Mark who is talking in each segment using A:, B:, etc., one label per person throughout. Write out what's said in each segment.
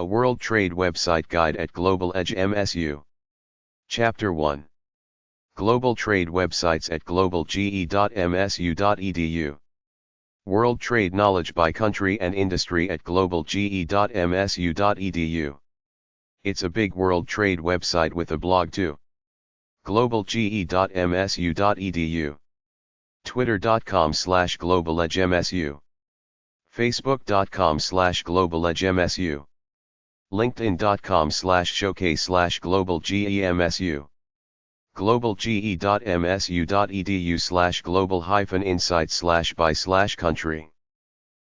A: A World Trade Website Guide at Globaledge MSU. Chapter 1. Global Trade Websites at globalge.msu.edu. World Trade Knowledge by Country and Industry at globalge.msu.edu. It's a big World Trade website with a blog too. globalge.msu.edu. Twitter.com/globaledgemsu. Facebook.com/globaledgemsu. LinkedIn.com/showcase/globalgemsu. globalge.msu.edu/global-insights/by/country.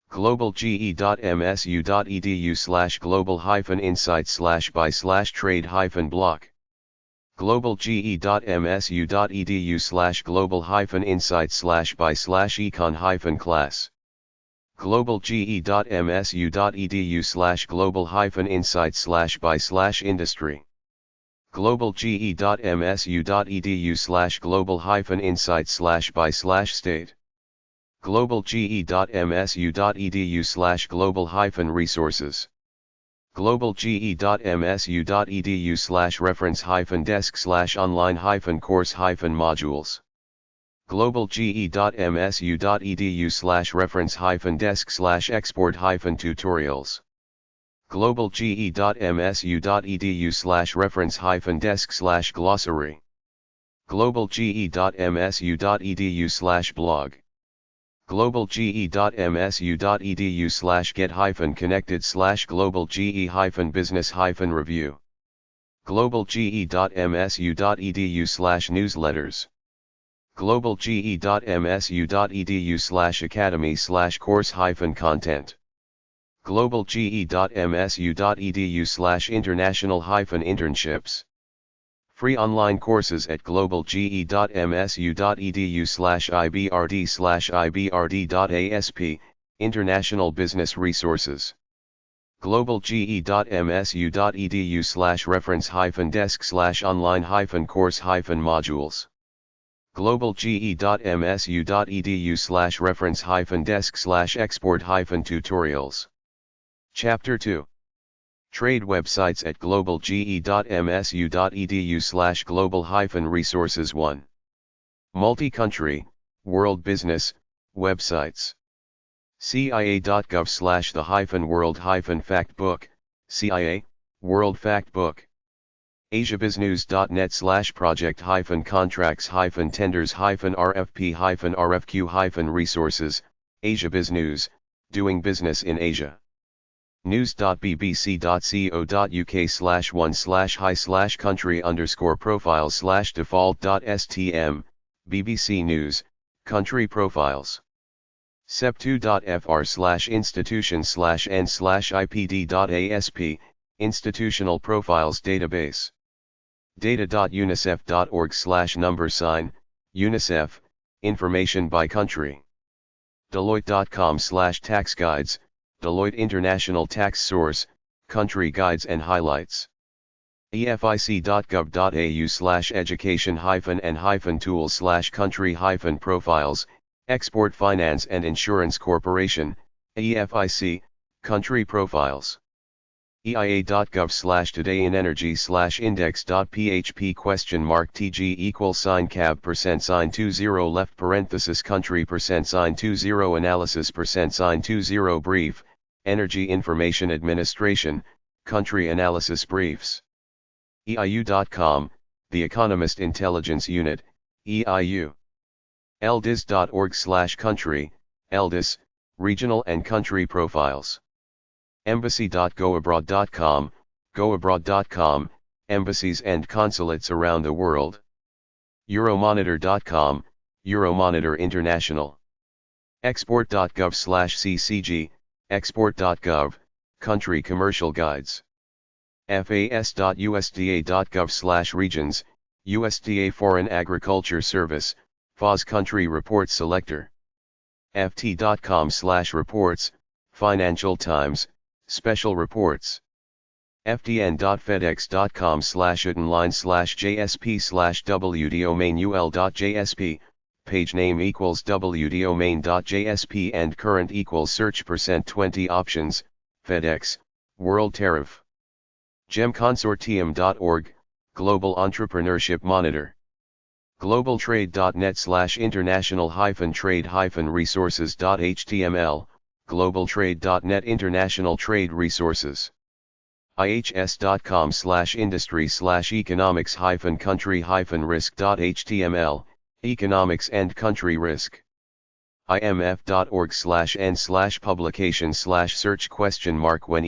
A: globalge.msu.edu/global-insights/by/trade-block. globalge.msu.edu/global-insights/by/econ-class. globalge.msu.edu/global-insights/by/industry. globalge.msu.edu/global-insights/by/state. globalge.msu.edu/global-resources. globalge.msu.edu/reference-desk/online-course-modules. globalge.msu.edu/reference-desk/export-tutorials. globalge.msu.edu/reference-desk/glossary. globalge.msu.edu/blog. globalge.msu.edu/get-connected/globalge-business-review. globalge.msu.edu/newsletters. globalge.msu.edu/academy/course-content. globalge.msu.edu/international-internships. Free online courses at globalge.msu.edu/ibrd/ibrd.asp, International Business Resources. globalge.msu.edu/reference-desk/online-course-modules. globalge.msu.edu/reference-desk/export-tutorials. Chapter 2. Trade websites at globalge.msu.edu/global-resources 1. Multi-country, world business, websites. CIA.gov/the-world-factbook, CIA, World Factbook. AsiaBizNews.net/project-contracts-tenders-RFP-RFQ-resources, AsiaBizNews, doing business in Asia. news.bbc.co.uk/1/hi/country_profiles/default.stm, BBC News, country profiles. sep2.fr/institution/n/ipd.asp, institutional profiles database. data.unicef.org/number, UNICEF, information by country. Deloitte.com/tax guides, Deloitte International Tax Source, country guides and highlights. efic.gov.au/education-and-tools/country-profiles, Export Finance and Insurance Corporation, EFIC, country profiles. eia.gov/todayinEnergy/index.php?tg=cab%20 left country %20 analysis %20 brief, Energy Information Administration, country analysis briefs. eiu.com, The Economist Intelligence Unit, EIU. eldis.org/country, eldis, regional and country profiles. embassy.goabroad.com, goabroad.com, embassies and consulates around the world. euromonitor.com, Euromonitor International. export.gov/ccg, export.gov, country commercial guides. fas.usda.gov/regions, USDA Foreign Agriculture Service, FAS Country Report Selector. ft.com/reports, Financial Times, Special Reports. ftn.fedex.com/utonline/jsp/wdomainul.jsp, page name equals wdomain.jsp and current equals search %20 options, FedEx, World Tariff. GEMconsortium.org, Global Entrepreneurship Monitor. globaltrade.net/international-trade-resources.html, globaltrade.net International Trade Resources. ihs.com/industry/economics-country-risk.html, Economics and Country Risk. imf.org/n/publication/search ? When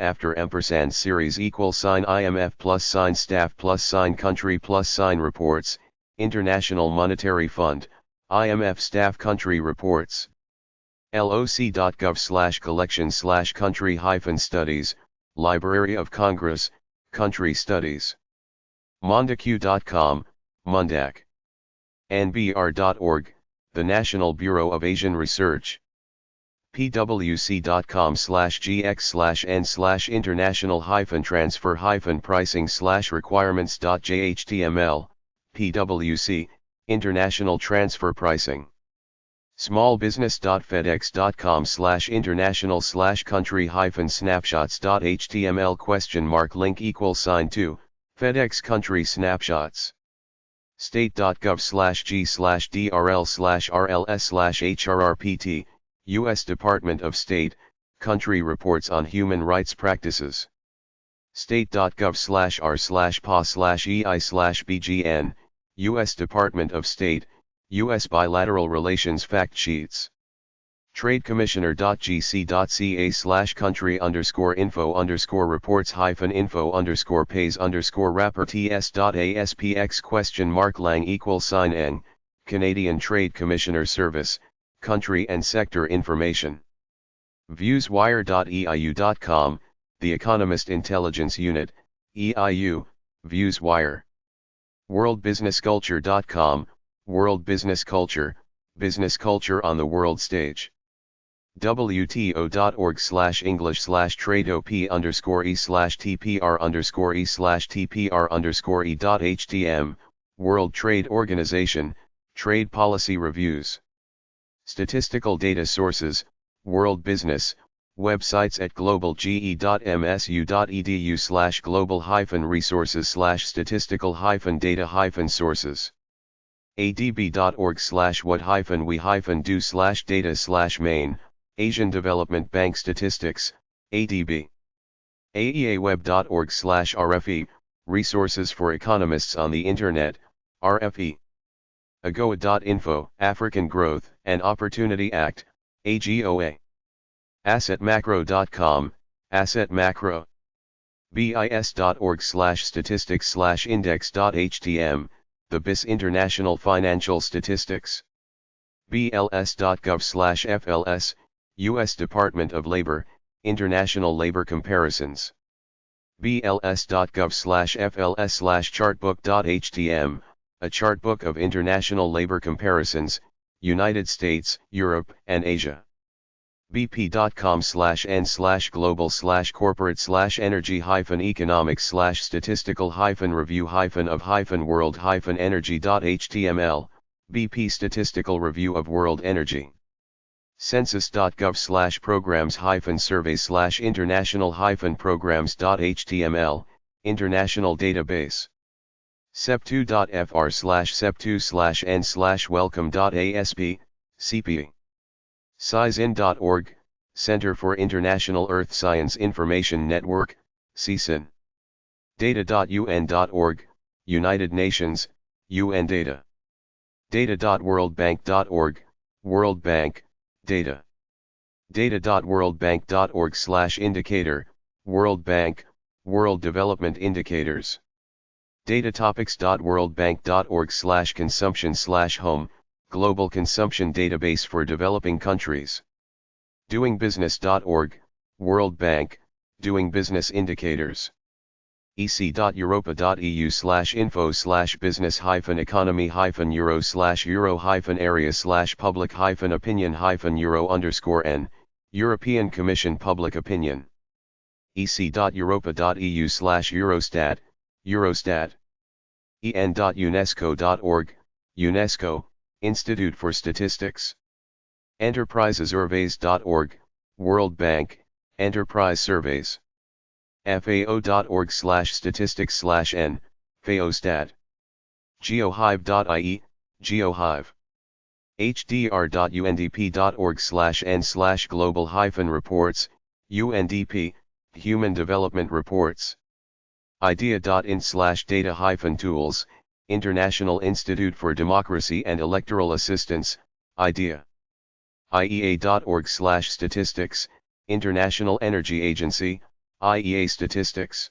A: after ampersand series $IMF +staff +country +reports, International Monetary Fund, IMF Staff Country Reports. loc.gov/collection/country-studies, Library of Congress, Country Studies. mondaq.com, Mundak. nbr.org, the National Bureau of Asian Research. pwc.com/gx/n/international-transfer-pricing/requirements.jhtml, PwC, International Transfer Pricing. smallbusiness.fedex.com/international/country-snapshots.html ? Link FedEx Country Snapshots. state.gov/g/drl/rls/hrrpt, U.S. Department of State, Country Reports on Human Rights Practices. state.gov/r/pa/ei/bgn, U.S. Department of State, U.S. Bilateral Relations Fact Sheets. tradecommissioner.gc.ca/country_info_reports-info_pays_rappx?lang ? Canadian Trade Commissioner Service, Country and Sector Information. viewswire.eiu.com, The Economist Intelligence Unit, EIU, ViewsWire. worldbusinessculture.com, World Business Culture, business culture on the world stage. wto.org/english/tradeop_e/tpr_e/tpr_e.htm, World Trade Organization, Trade Policy Reviews. Statistical data sources, World Business, websites at globalge.msu.edu/global-resources/statistical-data-sources. adb.org/what-we-do/data/main, Asian Development Bank Statistics, ADB. aeaweb.org/RFE, Resources for Economists on the Internet, RFE. agoa.info, African Growth and Opportunity Act, AGOA. assetmacro.com, Asset Macro. bis.org/statistics/index.htm, the BIS International Financial Statistics. bls.gov/FLS, U.S. Department of Labor, International Labor Comparisons. bls.gov/FLS/chartbook.htm, a chartbook of international labor comparisons, United States, Europe, and Asia. bp.com/n/global/corporate/energy-economics/statistical-of-world-energy.html, BP Statistical Review of World Energy. census.gov/programs-survey/international-programs.html, International Database. sep2.fr/sep2/n/welcome.asp, CP. CISIN.org, Center for International Earth Science Information Network, CISIN. data.un.org, United Nations, UN Data. data.worldbank.org, World Bank, Data. data.worldbank.org/indicator, World Bank, World Development Indicators. datatopics.worldbank.org/consumption/home, Global Consumption Database for Developing Countries. doingbusiness.org, World Bank, Doing Business Indicators. ec.europa.eu/info/business-economy-euro/area/public-opinion-euro_n, European Commission Public Opinion. ec.europa.eu/Eurostat, Eurostat. en.unesco.org, UNESCO, Institute for Statistics. enterprisesurveys.org, World Bank, Enterprise Surveys. fao.org/statistics/n, FAOstat. Geohive.ie, Geohive. hdr.undp.org/n/global-reports, UNDP, Human Development Reports. idea.in/data-tools, International Institute for Democracy and Electoral Assistance, IDEA. iea.org/statistics, International Energy Agency, IEA Statistics.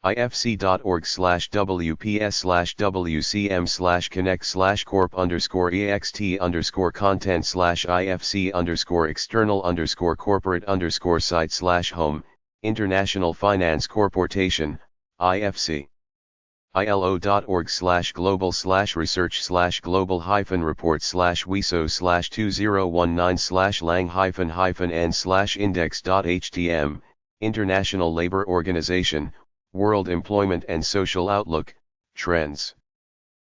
A: ifc.org/wps/connect/corp_connect/ifc_external_corporate_site/home, International Finance Corporation, IFC. ilo.org/global/research/global-report/WISO/2019/lang-n/index.htm, International Labour Organization, World Employment and Social Outlook, Trends.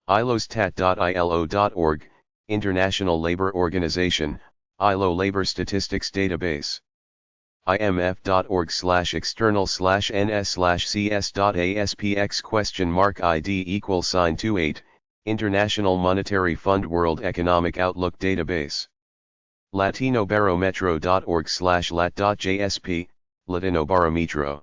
A: ilostat.ilo.org, International Labour Organization, ILO Labour Statistics Database. imf.org/external/ns/cs.aspx?ID=28, International Monetary Fund World Economic Outlook Database. latinobarometro.org/lat.jsp, Latinobarometro.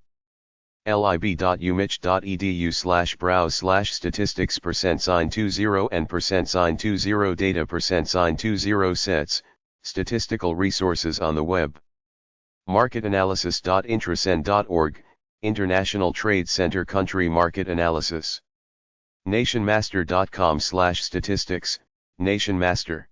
A: lib.umich.edu/browse/statistics%20 and %20 data %20 sets, statistical resources on the web. marketanalysis.intracen.org, International Trade Center Country Market Analysis. nationmaster.com/statistics, NationMaster.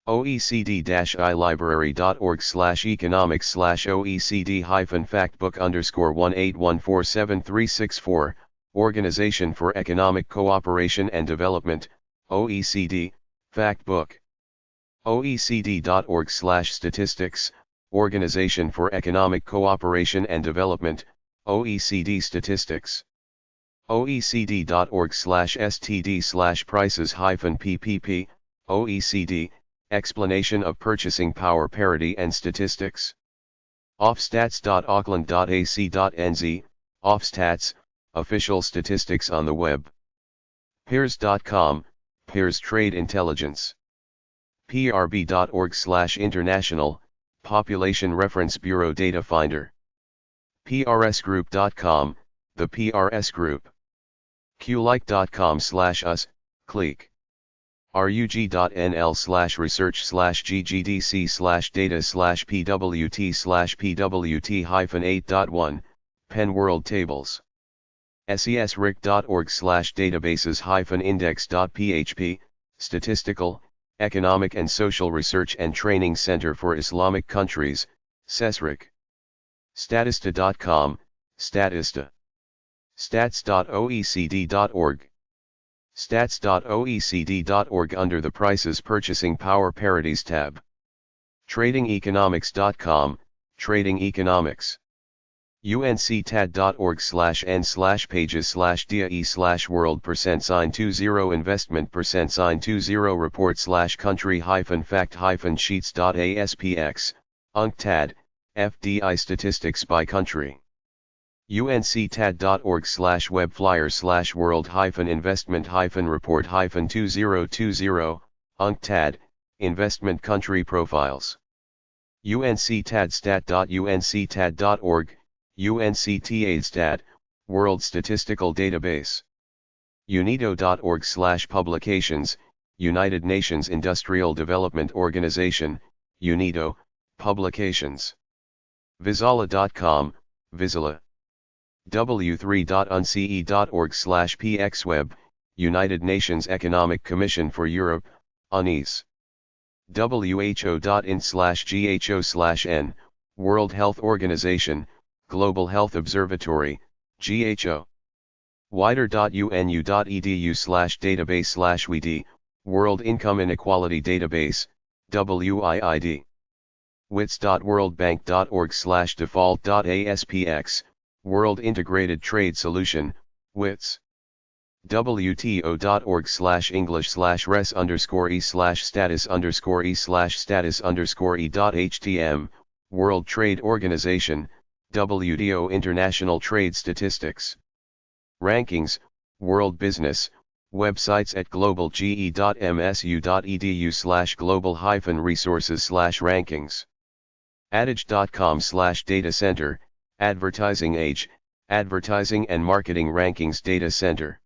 A: OECD-iLibrary.org/economics/OECD-factbook_18147364, Organization for Economic Cooperation and Development, OECD, Factbook. OECD.org/statistics, Organization for Economic Cooperation and Development, OECD Statistics. OECD.org/std/prices-PPP, OECD, Explanation of Purchasing Power Parity and Statistics. offstats.auckland.ac.nz, Offstats, Official Statistics on the Web. Peers.com, Peers Trade Intelligence. prb.org/international, Population Reference Bureau Data Finder. prsgroup.com, The PRS Group. qlike.com/us, Clique. rug.nl/research/ggdc/data/pwt/pwt-8.1, Penn World Tables. sesric.org/databases-index.php, Statistical, Economic and Social Research and Training Center for Islamic Countries, SESRIC. Statista.com, Statista. stats.oecd.org. stats.oecd.org under the Prices Purchasing Power Parities tab. tradingeconomics.com, Trading Economics. unctad.org/n/pages/dia/world %20 investment %20 report country-fact-sheets.aspx, UNCTAD, FDI statistics by country. unctad.org/webflyers/world-investment-report-report-2020, UNCTAD, Investment Country Profiles. unctadstat.unctad.org, UNCTADstat, World Statistical Database. unido.org/publications, United Nations Industrial Development Organization, UNIDO, Publications. Visala.com, Visala. w3.unce.org/pxweb, United Nations Economic Commission for Europe, UNES. who.in/gho/n, World Health Organization, Global Health Observatory, GHO. wider.unu.edu/database/WID, World Income Inequality Database, WIID. wits.worldbank.org/default.aspx, World Integrated Trade Solution, WITS. wto.org/english/res_e/status_e/status_e.htm, World Trade Organization, WTO International Trade Statistics. Rankings, World Business, websites at globalge.msu.edu/global-resources/rankings. adage.com/data center, advertising age, advertising and marketing rankings data center.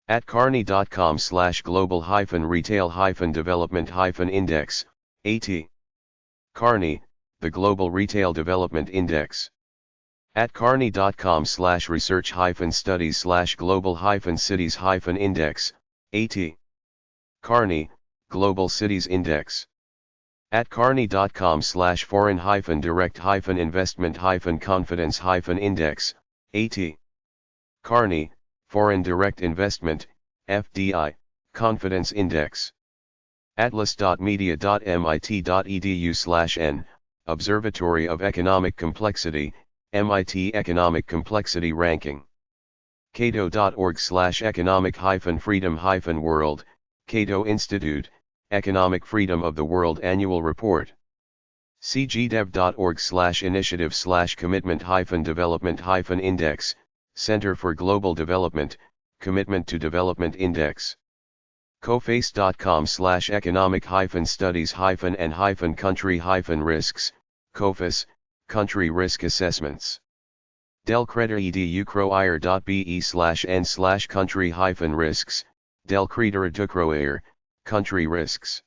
A: At Kearney.com/global-retail-development-index, AT. Kearney, the Global Retail Development Index. At Kearney.com/research-studies/global-cities-index, AT. Kearney, Global Cities Index. At Kearney.com/foreign-direct-investment-confidence-index, AT. Kearney, Foreign Direct Investment, FDI, Confidence Index. Atlas.media.mit.edu/n, Observatory of Economic Complexity, MIT Economic Complexity Ranking. Cato.org/economic-freedom-world, Cato Institute, Economic Freedom of the World Annual Report. cgdev.org/initiative/commitment-development-index, Center for Global Development, Commitment to Development Index. coface.com/economic-studies-and-country-risks, COFAS, Country Risk Assessments. delcreditor.be/n/country-risks, delcreditor Country Risks.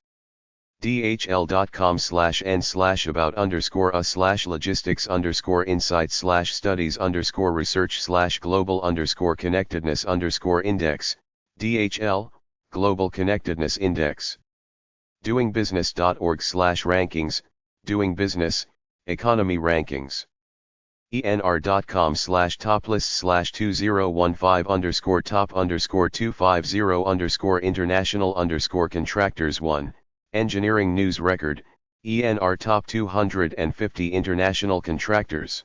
A: dhl.com/n/about_us/logistics_insights/studies_research/global_connectedness_index, DHL, Global Connectedness Index. doingbusiness.org/rankings, Doing Business, Economy Rankings. enr.com/toplists/2015_top_250_international_contractors 1, Engineering News Record, ENR Top 250 International Contractors.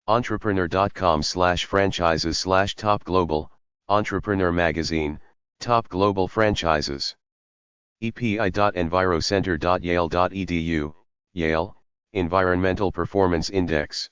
A: entrepreneur.com/franchises/top global, Entrepreneur Magazine, Top Global Franchises. epi.envirocenter.yale.edu, Yale, Environmental Performance Index.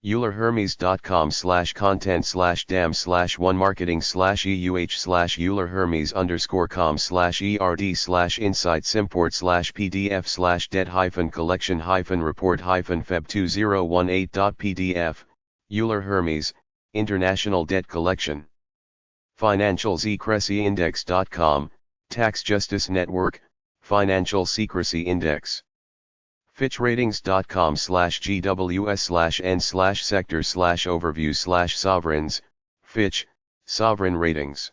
A: eulerhermes.com/content/dem/one-marketing/eulerhermes_com/erd/insight-support/pdf/debt-collection-report-feb2018.pdf, Euler Hermes, International Debt Collection. Financial Secrecy Index.com, Tax Justice Network, Financial Secrecy Index. fitchratings.com/GWS/N/sector/overview/sovereigns, Fitch, Sovereign Ratings.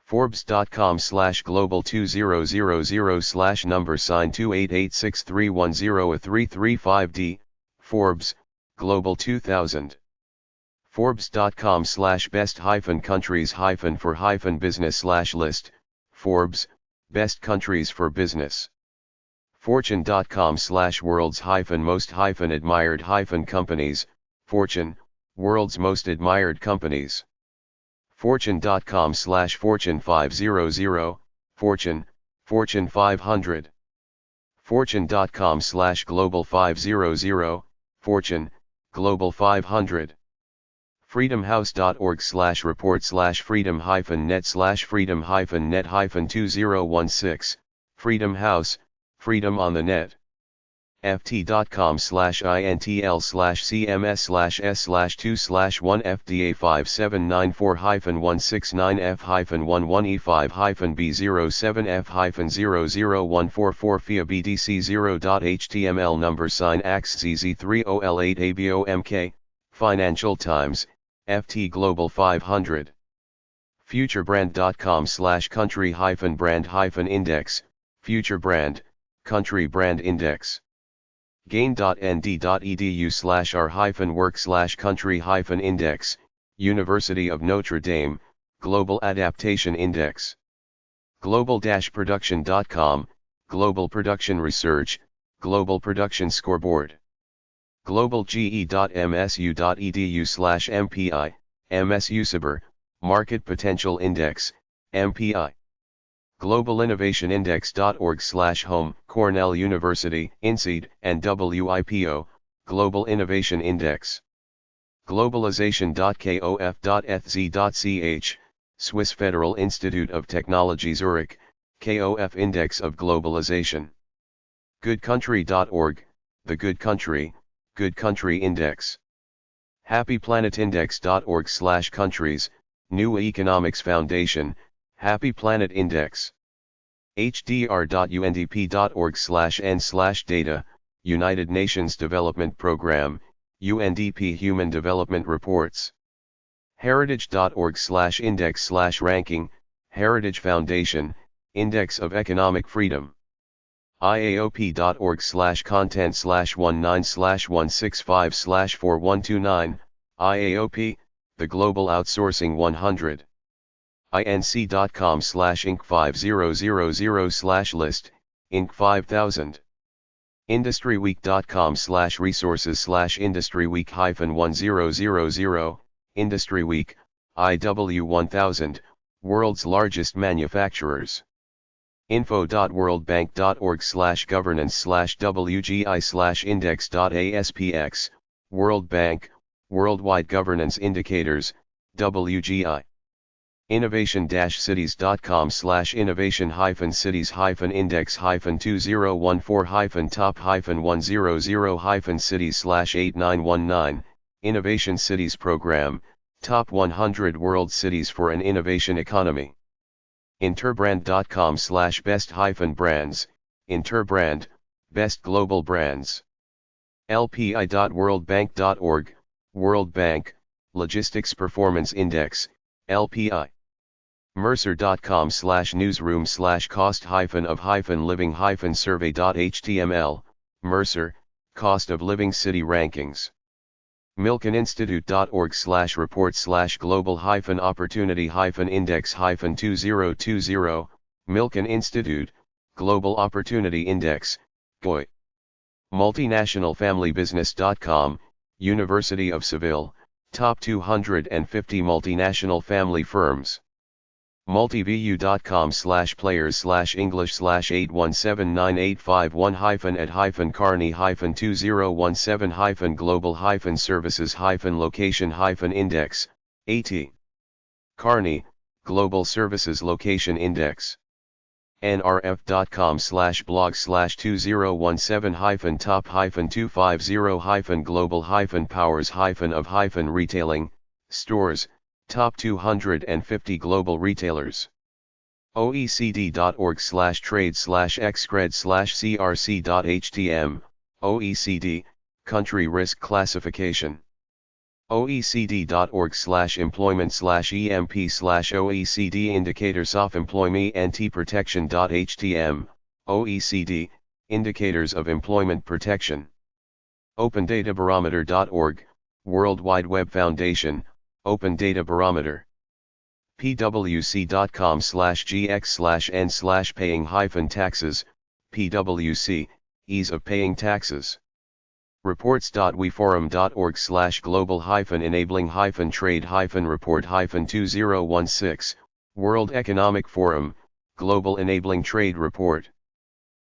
A: Forbes.com/global2000/#2886310-335D, Forbes, Global 2000. Forbes.com/best-countries-for-business/list, Forbes, Best Countries for Business. Fortune.com/world's-most-admired-companies, Fortune, World's Most Admired Companies. Fortune.com/Fortune 500, Fortune, Fortune 500. Fortune.com/Global 500, Fortune, Global 500. freedom-house.org/report/freedom-net/freedom-net-2016, Freedom House, Freedom on the Net. ft.com/intl/cms/s/2/1 FDA 5794-169F-11E5-B07F-00144 FIA BDC 0.html number sign AXZZ30L8 ABOMK, Financial Times, FT Global 500. futurebrand.com/country-brand-index, Future Brand, Country Brand Index. gain.nd.edu/r-work/country-index, University of Notre Dame, Global Adaptation Index. global-production.com, Global Production Research, Global Production Scoreboard. globalge.msu.edu/MPI, MSU-SIBR, Market Potential Index, MPI. globalinnovationindex.org/home, Cornell University, INSEAD, and WIPO, Global Innovation Index. Globalization.kof.eth.ch, Swiss Federal Institute of Technology Zurich, KOF Index of Globalization. Goodcountry.org, The Good Country, Good Country Index. HappyPlanetIndex.org/countries, New Economics Foundation, Happy Planet Index. hdr.undp.org/n/data, United Nations Development Programme, UNDP Human Development Reports. Heritage.org/index/ranking, Heritage Foundation, Index of Economic Freedom. IAOP.org/content/19/165/4129, IAOP, The Global Outsourcing 100. inc.com/inc5000/list, Inc 5000. industryweek.com/resources/industryweek-1000, IndustryWeek, IW1000, World's Largest Manufacturers. info.worldbank.org/governance/WGI/index.aspx, World Bank, Worldwide Governance Indicators, WGI. Innovation-cities.com/innovation-cities-200-top-100-cities/8919, Innovation Cities Program, Top 100 World Cities for an Innovation Economy. Interbrand.com/best-brands, Interbrand, Best Global Brands. LPI.worldbank.org, World Bank, Logistics Performance Index, LPI. Mercer.com/newsroom/cost-of-living-survey.html, Mercer, Cost of Living City Rankings. Milken-Institute.org/report/global-opportunity-index-2020, Milken Institute, Global Opportunity Index, GOI. Multinationalfamilybusiness.com, University of Seville, Top 250 Multinational Family Firms. Multiview.com/players/8179851-Carney-2007-global-services-location-index, AT. Carney, Global Services Location Index. nrf.com/blog/2017-top-250-global-powers-of-retailing, stores, Top 250 Global Retailers. OECD.org/trade/excred/crc.htm, OECD, Country Risk Classification. OECD.org/employment/emp/OECD Indicators of Employment and Protection.htm, OECD, Indicators of Employment Protection. OpenDataBarometer.org, World Wide Web Foundation, Open Data Barometer. pwc.com/gx/n/paying-taxes, PwC, Ease of Paying Taxes. Reports.weforum.org/global-enabling-trade-report-2016, World Economic Forum, Global Enabling Trade Report.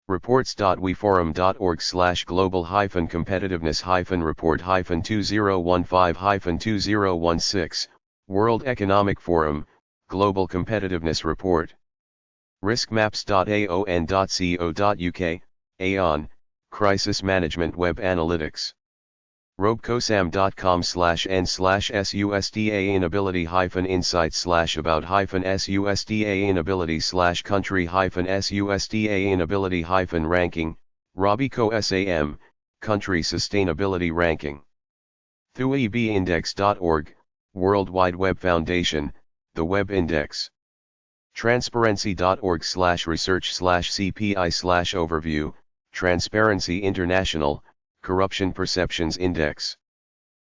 A: Reports.weforum.org/global-competitiveness-report-2015-2016, World Economic Forum, Global Competitiveness Report. Riskmaps.aon.co.uk, Aon, Crisis Management Web Analytics. robcosam.com/n/susda inability-insights/about-susda inability/country-susda inability-ranking, Robico SAM, Country Sustainability Ranking. thuebindex.org, World Wide Web Foundation, the Web Index. Transparency.org/research/CPI/overview, Transparency International, Corruption Perceptions Index.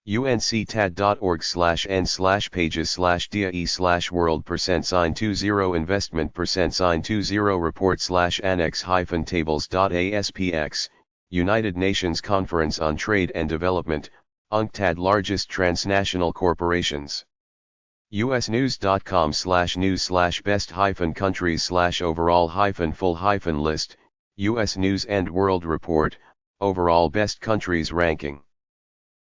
A: unctad.org/n/pages/DAE/world%20 investment%20 report/annex-tables.aspx, United Nations Conference on Trade and Development, UNCTAD largest transnational corporations. usnews.com/news/best-countries/overall-full-list, US News and World Report, Overall Best Countries Ranking.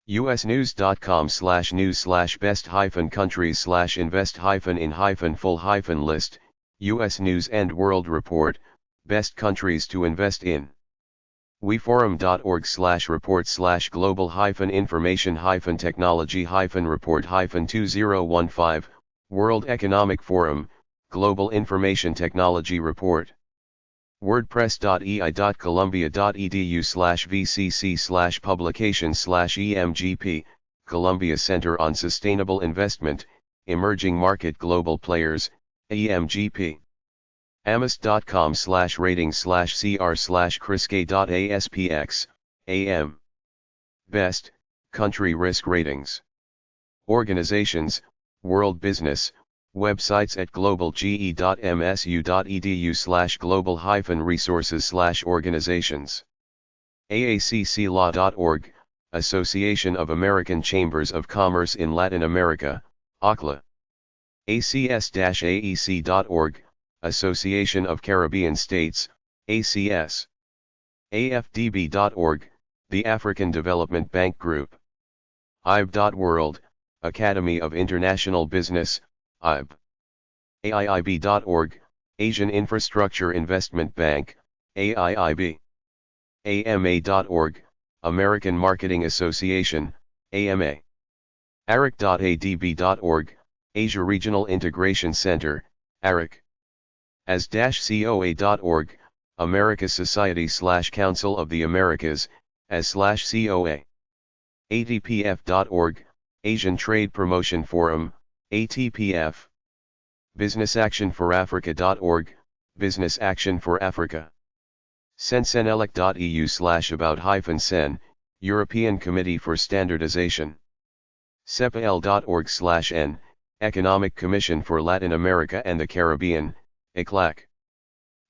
A: usnews.com/news/best-countries/invest-in-full-list, US News and World Report, Best Countries to Invest in. weforum.org/report/global-information-technology-report-2015, World Economic Forum, Global Information Technology Report. wordpress.ei.columbia.edu/vcc/publications/emgp, Columbia Center on Sustainable Investment, Emerging Market Global Players, EMGP. amis.com/ratings/cr/chrisk.aspx, AM. Best, Country Risk Ratings. Organizations, World Business, websites at globalge.msu.edu/global-resources/organizations. AACClaw.org, Association of American Chambers of Commerce in Latin America, ACLA. ACS-AEC.org, Association of Caribbean States, ACS. AFDB.org, the African Development Bank Group. IB.world, Academy of International Business, IB. AIIB.org, Asian Infrastructure Investment Bank, AIIB. AMA.org, American Marketing Association, AMA. ARIC.adb.org, Asia Regional Integration Center, ARIC. AS-COA.org, America Society/Council of the Americas, AS/COA. ATPF.org, Asian Trade Promotion Forum, ATPF. BusinessActionForAfrica.org, Business Action for Africa. Censenelec.eu/about-sen, European Committee for Standardization. CEPAL.org/N, Economic Commission for Latin America and the Caribbean, ECLAC.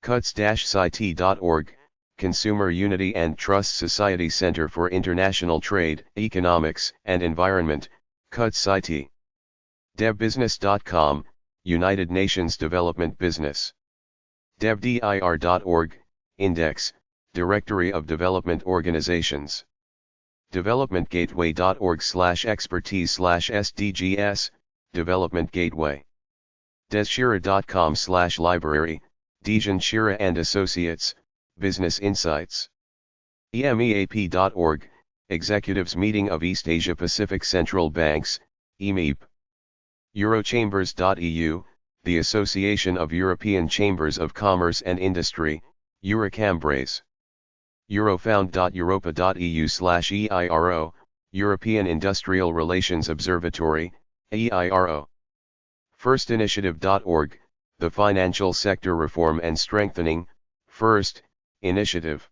A: CUTS-CIT.org, Consumer Unity and Trust Society Center for International Trade, Economics, and Environment, CUTS-CIT. DevBusiness.com, United Nations Development Business. DevDIR.org, Index, Directory of Development Organizations. DevelopmentGateway.org/expertise/SDGs, Development Gateway. Desshira.com/library, Dejan Shira and Associates, Business Insights. EMEAP.org, Executives Meeting of East Asia Pacific Central Banks, EMEAP. Eurochambers.eu, the Association of European Chambers of Commerce and Industry, Eurocambres. Eurofound.europa.eu/EIRO, European Industrial Relations Observatory, EIRO. FirstInitiative.org, the Financial Sector Reform and Strengthening, FIRST, Initiative.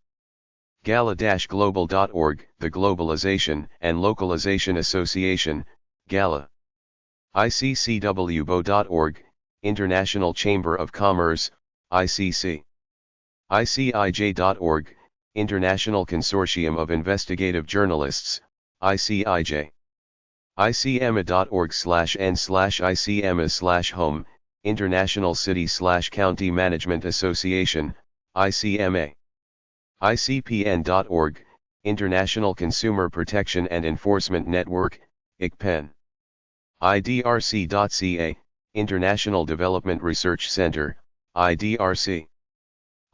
A: Gala-global.org, the Globalization and Localization Association, GALA. ICCWBO.org, International Chamber of Commerce, ICC. ICIJ.org, International Consortium of Investigative Journalists, ICIJ. ICMA.org/n/ICMA/home, International City/County Management Association, ICMA. ICPN.org, International Consumer Protection and Enforcement Network, ICPEN. IDRC.ca, International Development Research Center, IDRC.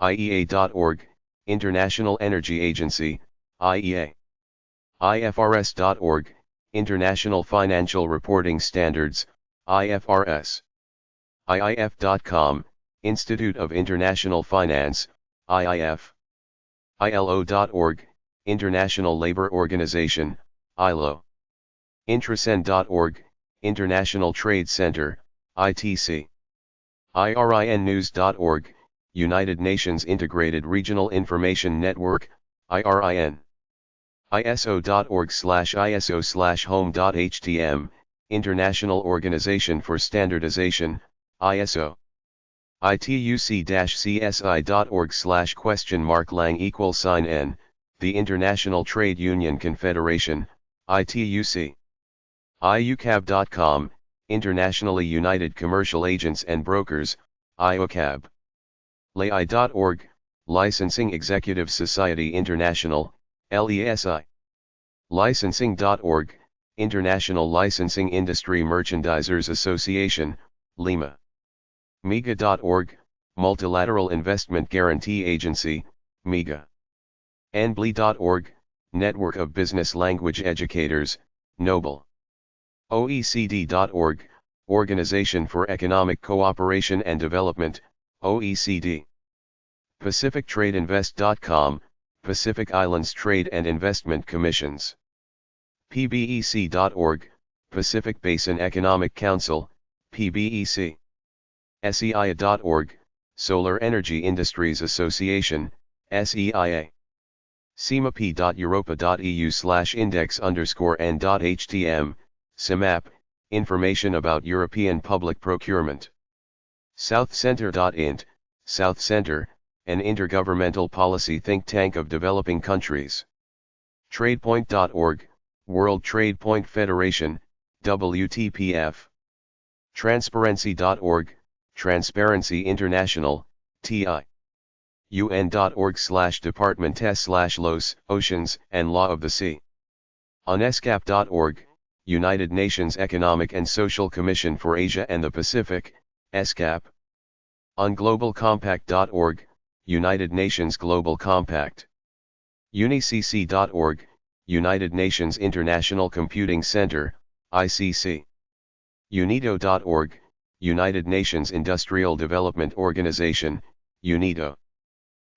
A: IEA.org, International Energy Agency, IEA. IFRS.org, International Financial Reporting Standards, IFRS. IIF.com, Institute of International Finance, IIF. ILO.org, International Labor Organization, ILO. Intracen.org, International Trade Center, ITC. IRINnews.org, United Nations Integrated Regional Information Network, IRIN. ISO.org/ISO/home.htm, International Organization for Standardization, ISO. ituc-csi.org/?lang=n, the International Trade Union Confederation, ITUC. IUCAB.com, Internationally United Commercial Agents and Brokers, IUCAB. LAI.org, Licensing Executive Society International, LESI. Licensing.org, International Licensing Industry Merchandisers Association, Lima. MIGA.org, Multilateral Investment Guarantee Agency, MIGA. NBLE.org, Network of Business Language Educators, Noble. OECD.org, Organization for Economic Cooperation and Development, OECD. PacificTradeInvest.com, Pacific Islands Trade and Investment Commissions. PBEC.org, Pacific Basin Economic Council, PBEC. SEIA.org, Solar Energy Industries Association, SEIA. CIMAP.europa.eu/index_n.htm, CIMAP, Information about European Public Procurement. SouthCenter.int, South Center, an intergovernmental policy think tank of developing countries. TradePoint.org, World Trade Point Federation, WTPF. Transparency.org, Transparency International, TI. UN.org/Department/Los, Oceans, and Law of the Sea. UNESCAP.org, United Nations Economic and Social Commission for Asia and the Pacific, ESCAP. UNGlobalCompact.org, United Nations Global Compact. UniCC.org, United Nations International Computing Center, ICC. UNIDO.org, United Nations Industrial Development Organization, UNIDO.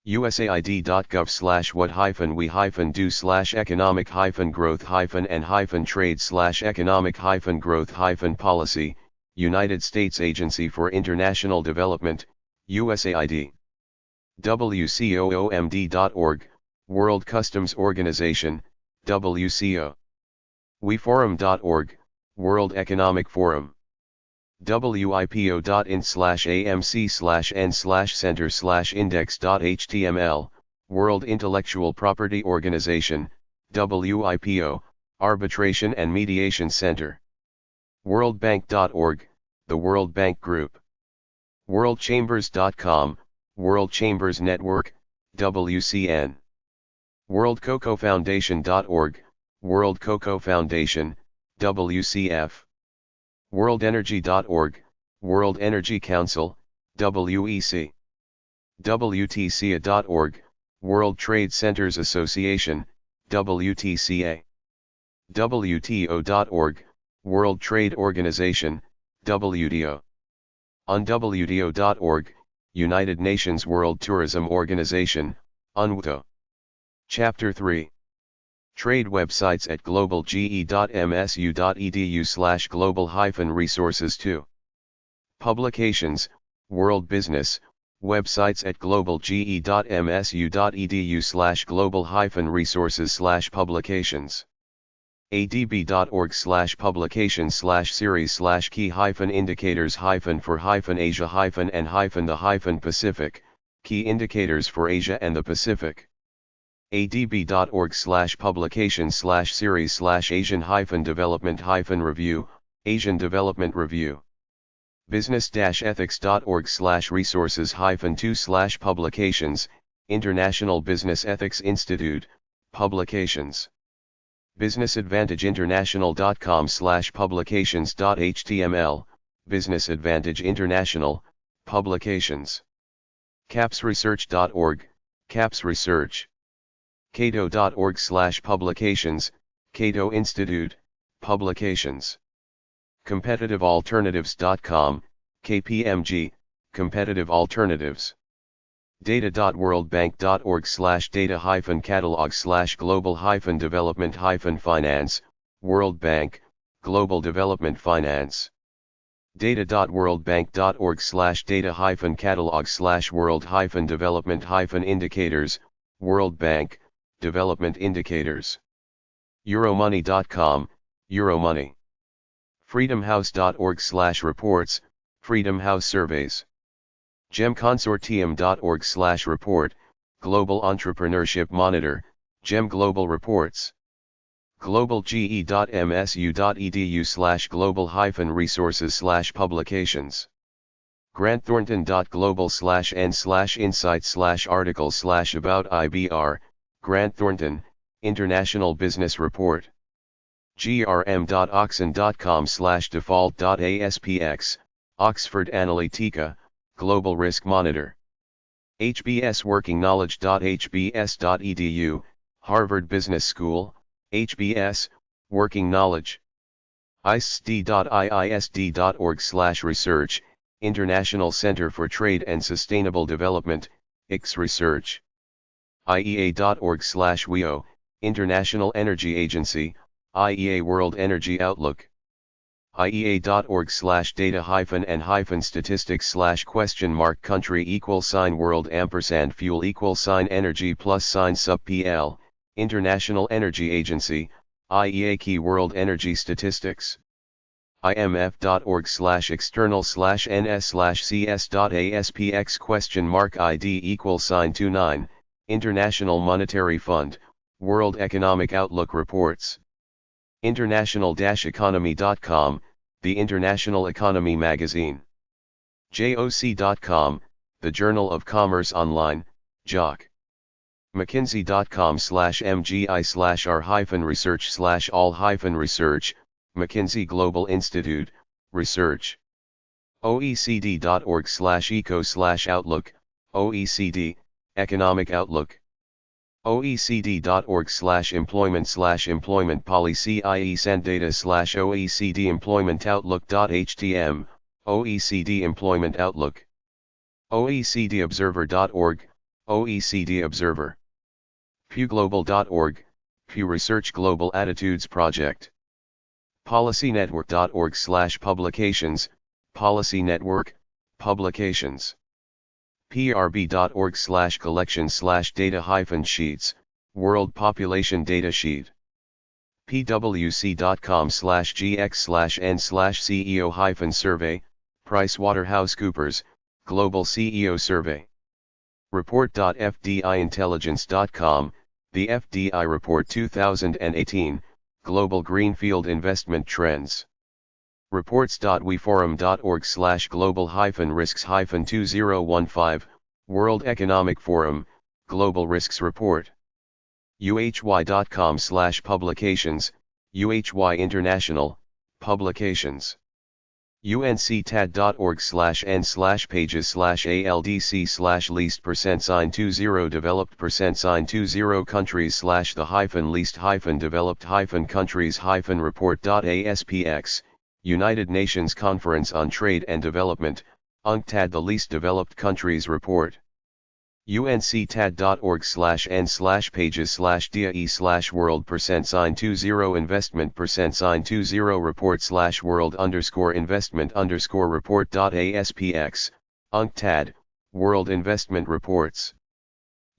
A: USAID.gov/what-we-do/economic-growth-trade/economic-growth-policy, United States Agency for International Development, USAID. WCOOMD.org, World Customs Organization, WCO. WeForum.org, World Economic Forum. WIPO.in/AMC/N/center/index.html, World Intellectual Property Organization, WIPO, Arbitration and Mediation Center. WorldBank.org, the World Bank Group. WorldChambers.com, World Chambers Network, WCN. WorldCocoaFoundation.org, World Cocoa Foundation, WCF. WorldEnergy.org, World Energy Council, WEC. WTCA.org, World Trade Centers Association, WTCA. WTO.org, World Trade Organization, WTO. UNWTO.org, United Nations World Tourism Organization, UNWTO. Chapter 3. Trade websites at globalge.msu.edu/global-resources 2. Publications, World Business, websites at globalge.msu.edu/global-resources/publications. adb.org/publications/series/key-indicators-for-Asia-and-the-Pacific, key indicators for Asia and the Pacific. adb.org/publications/series/Asian-development-review, Asian Development Review. business-ethics.org/resources-2/publications, International Business Ethics Institute, publications. businessadvantageinternational.com/publications.html, Business Advantage International, publications. capsresearch.org, Caps Research. cato.org/publications, Cato Institute, publications. competitivealternatives.com, KPMG, Competitive Alternatives. data.worldbank.org/data-catalog/global-development-finance, World Bank, Global Development Finance. data.worldbank.org/data-catalog/world-development-indicators, World Bank, Development Indicators. Euromoney.com, Euromoney. freedomhouse.org/reports, Freedom House Surveys. gemconsortium.org/report, Global Entrepreneurship Monitor, Gem Global Reports. globalge.msu.edu/global-resources/publications. grantthornton.global/n/insight/article/about IBR, Grant Thornton, International Business Report. grm.oxen.com/default.aspx, Oxford Analytica, Global Risk Monitor. hbsworkingknowledge.hbs.edu, Harvard Business School, HBS, Working Knowledge. isd.iisd.org/research, International Center for Trade and Sustainable Development, ICS Research. iea.org/WEO, International Energy Agency, IEA World Energy Outlook. iea.org/data-and-statistics/?country =world fuel =energy +sub-PL, International Energy Agency, IEA Key World Energy Statistics. imf.org/ns/cs.aspx?ID=29, International Monetary Fund, World Economic Outlook Reports. International-economy.com, the International Economy Magazine. JOC.com, the Journal of Commerce Online, JOC. McKinsey.com/mgi/r-research/all-research, McKinsey Global Institute, Research. OECD.org/eco/outlook, OECD, Economic Outlook. OECD.org/employment/employment policy ie send-data/OECD employment outlook.htm, OECD Employment Outlook. OECDobserver.org, OECD Observer. PewGlobal.org, Pew Research Global Attitudes Project. PolicyNetwork.org/publications, Policy Network, Publications. PRB.org/collection/data-sheets, World Population Data Sheet. PwC.com/gx/n/CEO-survey, PricewaterhouseCoopers, Global CEO Survey. Report.fdiintelligence.com, the FDI Report 2018, Global Greenfield Investment Trends. Reports.weforum.org/global-risks-2015, World Economic Forum, Global Risks Report. UHY.com/publications, UHY International, Publications. UNCTAD.org/n/pages/ALDC/least%20 developed%20 countries/the-least-developed countries-report.aspx, United Nations Conference on Trade and Development, UNCTAD the Least Developed Countries Report. UNCTAD.org/n/pages/DAE/world%20 investment%20 report/world_investment_report.aspx, UNCTAD, World Investment Reports.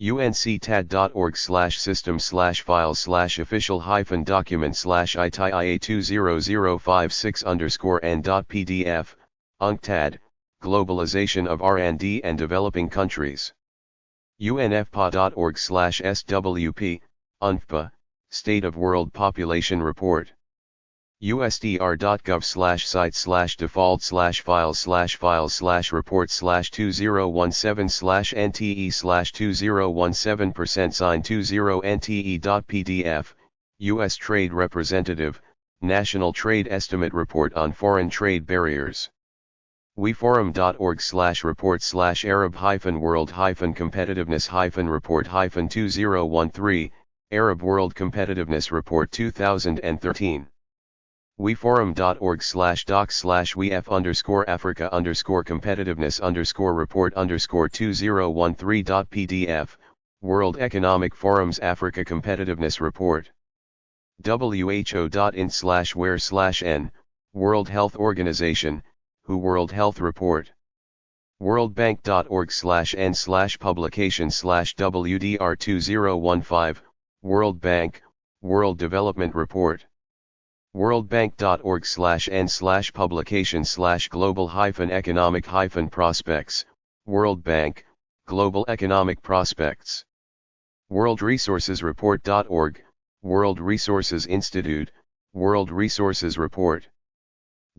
A: UNCTAD.org/system/file/official-document/ITIA20056_n.pdf, UNCTAD, Globalization of R&D and Developing Countries. UNFPA.org/SWP, UNFPA, State of World Population Report. USTR.gov/site/files/report/2017/2017%-20 U.S. Trade Representative, National Trade Estimate Report on Foreign Trade Barriers. weforum.org/report/Arab-world-competitiveness-report-2013, Arab World Competitiveness Report 2013. weforum.org/docs/wef_Africa_competitiveness_report_2013.pdf, World Economic Forum's Africa Competitiveness Report. who.in/where/n, World Health Organization, WHO World Health Report. worldbank.org/n/publication/WDR2015, World Bank, World Development Report. worldbank.org/n/publication/global-economic-prospects, World Bank, Global Economic Prospects. worldresourcesreport.org, World Resources Institute, World Resources Report.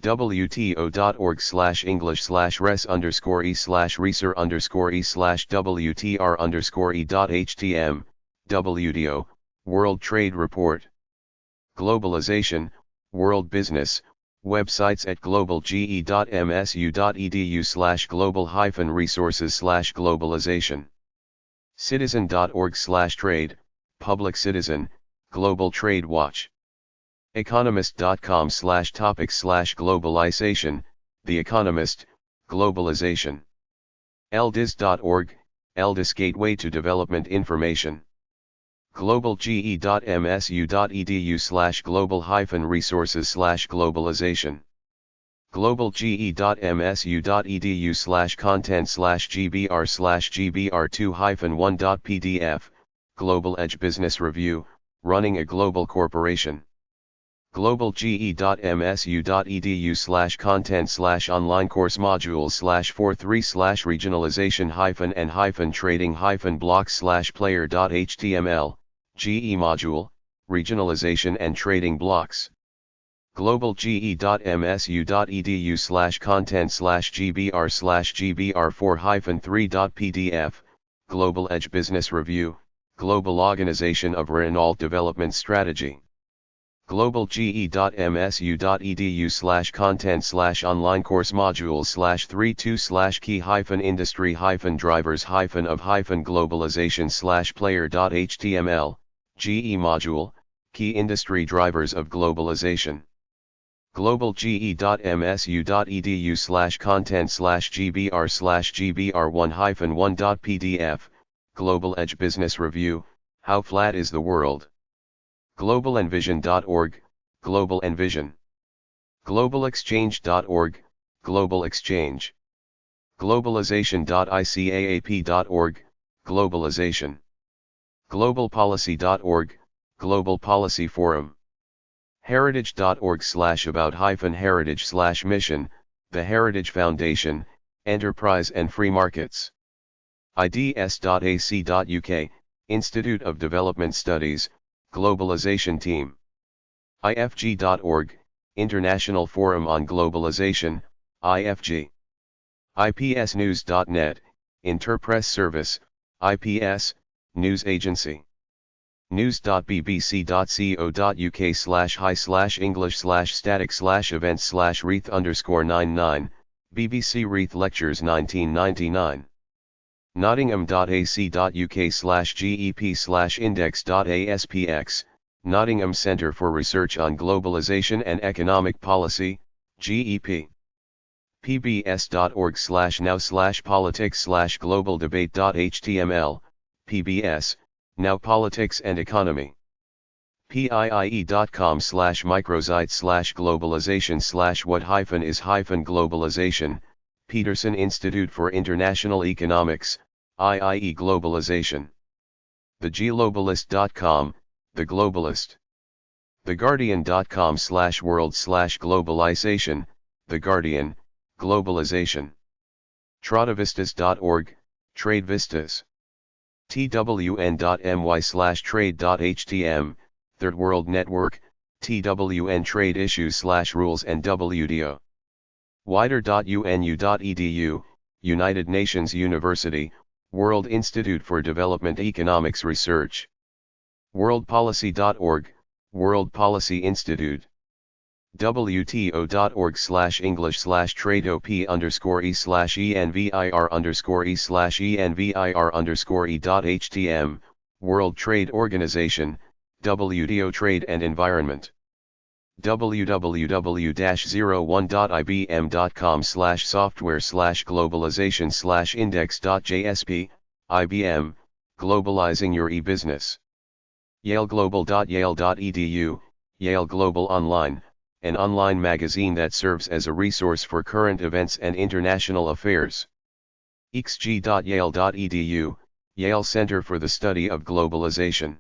A: wto.org/english/res_e/reser_e/wtr_e.htm, WDO, World Trade Report. Globalization, World Business, websites at globalge.msu.edu/global-resources/globalization. Citizen.org/trade, Public Citizen, Global Trade Watch. Economist.com/topics/globalization, The Economist, Globalization. Eldis.org, Eldis Gateway to Development Information. globalge.msu.edu/global-resources/globalization. globalge.msu.edu/content/gbr/gbr2-1.pdf, Globaledge Business Review, Running a Global Corporation. globalge.msu.edu/content/online course modules/43/regionalization-and-trading-blocks/player.html, GE module, regionalization and trading blocks. globalge.msu.edu/content/gbr/gbr4-3.pdf, Globaledge Business Review, Global Organization of Renault Development Strategy. globalge.msu.edu/content/online course modules/32/key-industry-drivers-of-globalization/player.html, GE module, Key Industry Drivers of Globalization. globalge.msu.edu/content/gbr/gbr1-1.pdf, Globaledge Business Review, How Flat is the World? globalenvision.org, Global Envision. globalexchange.org, Global Exchange. globalization.icaap.org, Globalization. globalpolicy.org, Global Policy Forum. heritage.org/about-heritage/mission, The Heritage Foundation, Enterprise and Free Markets. ids.ac.uk, Institute of Development Studies, Globalization Team. ifg.org, International Forum on Globalization, IFG. ipsnews.net, Interpress Service, IPS, News Agency. news.bbc.co.uk/hi/english/static/events/reith_99, BBC Reith Lectures 1999. nottingham.ac.uk/gep/index.aspx, Nottingham Centre for Research on Globalization and Economic Policy, GEP. pbs.org/now/politics/globaldebate.html, PBS, Now Politics and Economy. piie.com/microsite/globalization/what-is-globalization, Peterson Institute for International Economics, IIE Globalization. theglobalist.com, The Globalist. theguardian.com/world/globalization, The Guardian, Globalization. Tradavistas.org, Trade Vistas. twn.my/trade.htm, Third World Network, TWN Trade Issues/Rules and WDO. wider.unu.edu, United Nations University, World Institute for Development Economics Research. worldpolicy.org, World Policy Institute. wto.org/english/trade-op_e/envir_e/envir_e.htm, World Trade Organization, WTO Trade and Environment. www.01.ibm.com/software/globalization/index.jsp, IBM, Globalizing Your E-Business. yaleglobal.yale.edu, Yale Global Online, an online magazine that serves as a resource for current events and international affairs. xg.yale.edu, Yale Center for the Study of Globalization.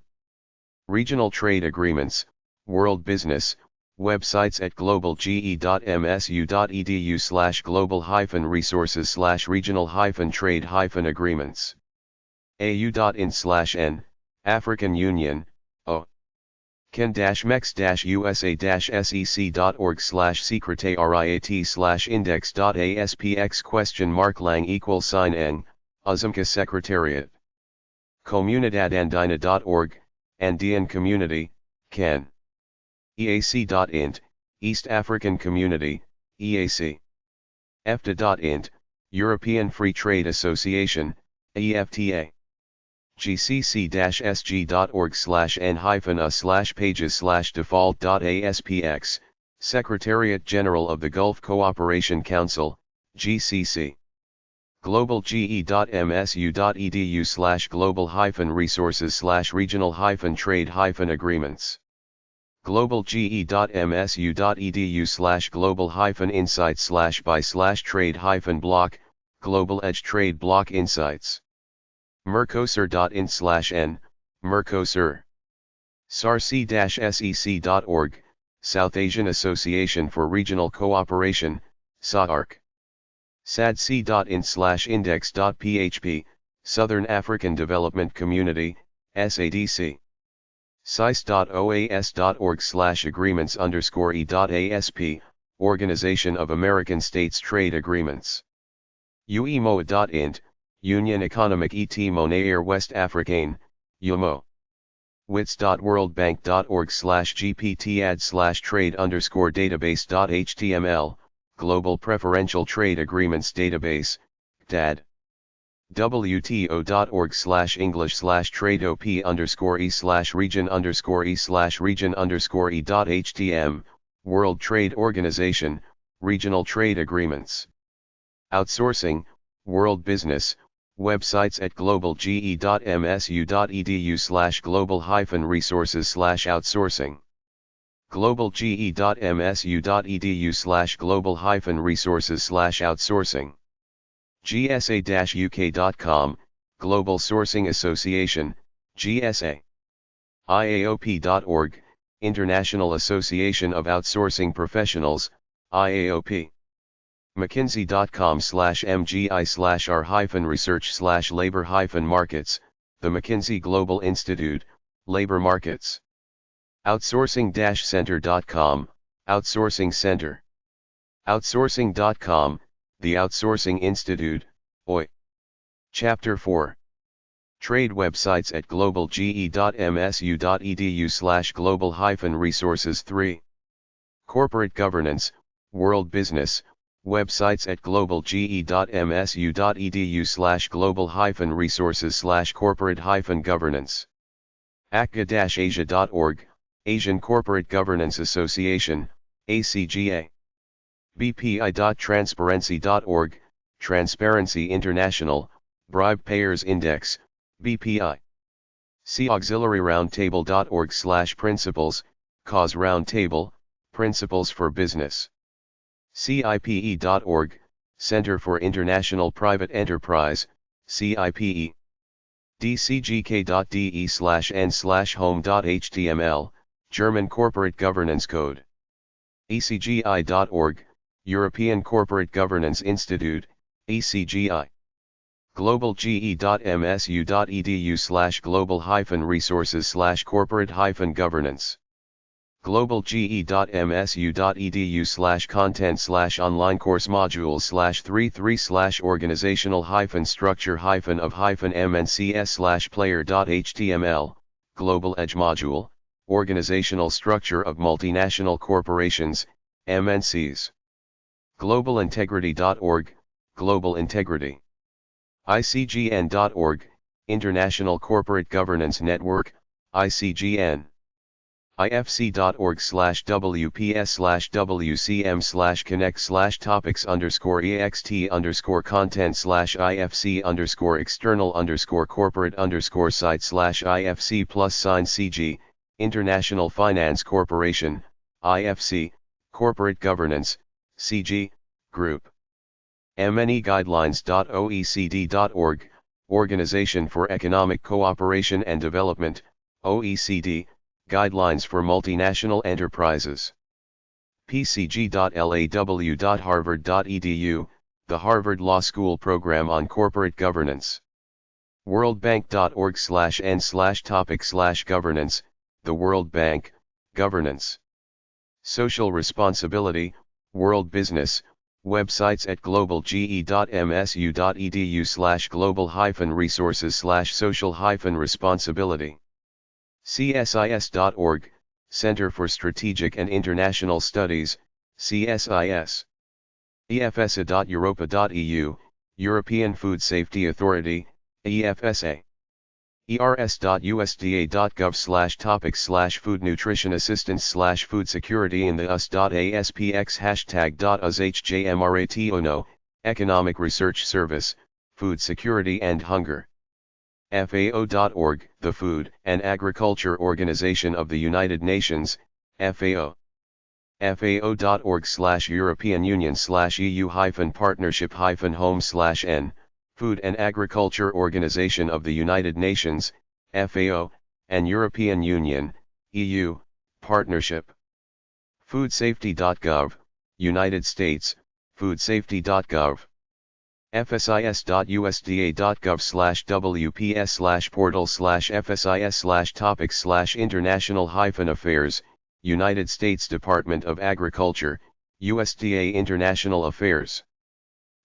A: Regional Trade Agreements, World Business, websites at globalge.msu.edu/global-resources/regional-trade-agreements. au.in/n, African Union, O. can-mex-usa-secretariat/secretariat?lang=Lang, Uzumka Secretariat. Comunidadandina.org, Andean Community, CAN. EAC.int, East African Community, EAC. EFTA.int, European Free Trade Association, EFTA. gcc-n-a/pages/default.aspx, Secretariat General of the Gulf Cooperation Council, GCC. globalge.msu.edu/global-resources/regional-trade-agreements. globalge.msu.edu/global-insights/by/trade-block, Globaledge Trade Block Insights. mercosur.in/n, Mercosur. sarc-sec.org, South Asian Association for Regional Cooperation, SAARC. sadc.in/index.php, Southern African Development Community, SADC. cis.oas.org/agreements_e.asp, Organization of American States Trade Agreements. uemoa.int, Union Économique et Monétaire West Africaine, UEMOA. wits.worldbank.org/gptad/trade_database.html, Global Preferential Trade Agreements Database, GTAD. wto.org/english/trade-op_e/region_e/region_e.htm, World Trade Organization, Regional Trade Agreements. Outsourcing, World Business, websites at globalge.msu.edu/global-resources/outsourcing. globalge.msu.edu/global-resources/outsourcing. gsa-uk.com, Global Sourcing Association, GSA. IAOP.org, International Association of Outsourcing Professionals, IAOP. mckinsey.com/mgi/r-research/labor-markets, the McKinsey Global Institute, Labor Markets. outsourcing-center.com, Outsourcing Center. outsourcing.com, the Outsourcing Institute, OI. Chapter 4. Trade websites at globalge.msu.edu/global-resources 3. Corporate governance, world business, websites at globalge.msu.edu/global-resources/corporate-governance. acga-asia.org, Asian Corporate Governance Association, ACGA. bpi.transparency.org, Transparency International, Bribe Payers Index, BPI. See auxiliaryroundtable.org/principles, Cause Roundtable, Principles for Business. CIPE.org, Center for International Private Enterprise, CIPE. dcgk.de/n/home.html, German Corporate Governance Code. ecgi.org, European Corporate Governance Institute, ECGI. globalge.msu.edu/global-resources/corporate-governance. globalge.msu.edu/content/online course modules/33/organizational-of-mncs/player.html, Globaledge module, Organizational Structure of Multinational Corporations, MNCs. globalintegrity.org, Global Integrity. icgn.org, International Corporate Governance Network, ICGN. ifc.org/wps/wcm/connect/topics_ext_content/ifc_external_corporate_site/ifc+sign International Finance Corporation, IFC, Corporate Governance, CG, Group. mneguidelines.oecd.org, Organization for Economic Cooperation and Development, OECD, Guidelines for Multinational Enterprises. pcg.law.harvard.edu, the Harvard Law School Program on Corporate Governance. worldbank.org/n/topic/governance, the World Bank, Governance. Social Responsibility, World Business, websites at globalge.msu.edu/global-resources/social-responsibility. CSIS.org, Center for Strategic and International Studies, CSIS. EFSA.europa.eu, European Food Safety Authority, EFSA. ers.usda.gov/topics/food nutrition assistance/food security in the us.aspx #ushjmratono, Economic Research Service, Food Security and Hunger. FAO.org, the Food and Agriculture Organization of the United Nations, FAO. FAO.org/European Union/EU-partnership-home/N, Food and Agriculture Organization of the United Nations, FAO, and European Union, EU, Partnership. Foodsafety.gov, United States, foodsafety.gov. fsis.usda.gov/wps/portal/fsis/topics/international-affairs, United States Department of Agriculture, USDA International Affairs.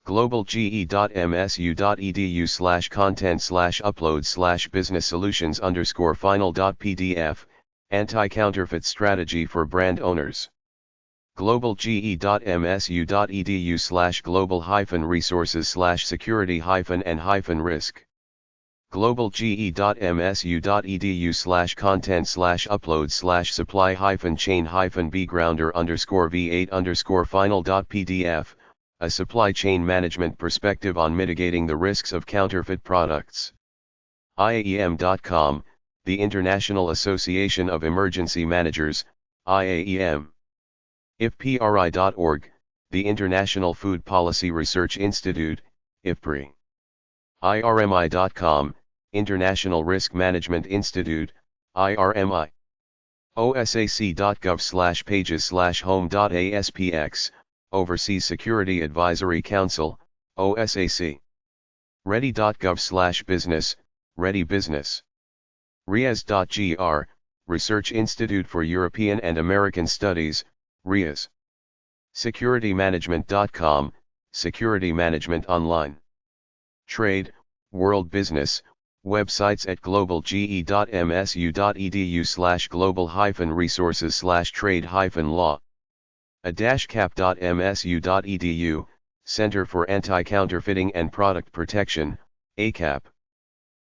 A: globalge.msu.edu/content/upload/business-solutions_final.pdf, Anti-Counterfeit Strategy for Brand Owners. globalge.msu.edu/global-resources/security-and-risk. globalge.msu.edu/content/upload/supply-chain-b-grounder_v8_final.pdf, a supply chain management perspective on mitigating the risks of counterfeit products. IAEM.com, the International Association of Emergency Managers, IAEM. IFPRI.org, the International Food Policy Research Institute, IFPRI. IRMI.com, International Risk Management Institute, IRMI. osac.gov/pages/home.aspx, Overseas Security Advisory Council, OSAC. ready.gov/business, Ready Business. RIAS.gr, Research Institute for European and American Studies, RIAS. securitymanagement.com, Security Management Online. Trade, World Business, websites at globalge.msu.edu/global-resources/trade-law. a-cap.msu.edu, Center for Anti-Counterfeiting and Product Protection, ACAP.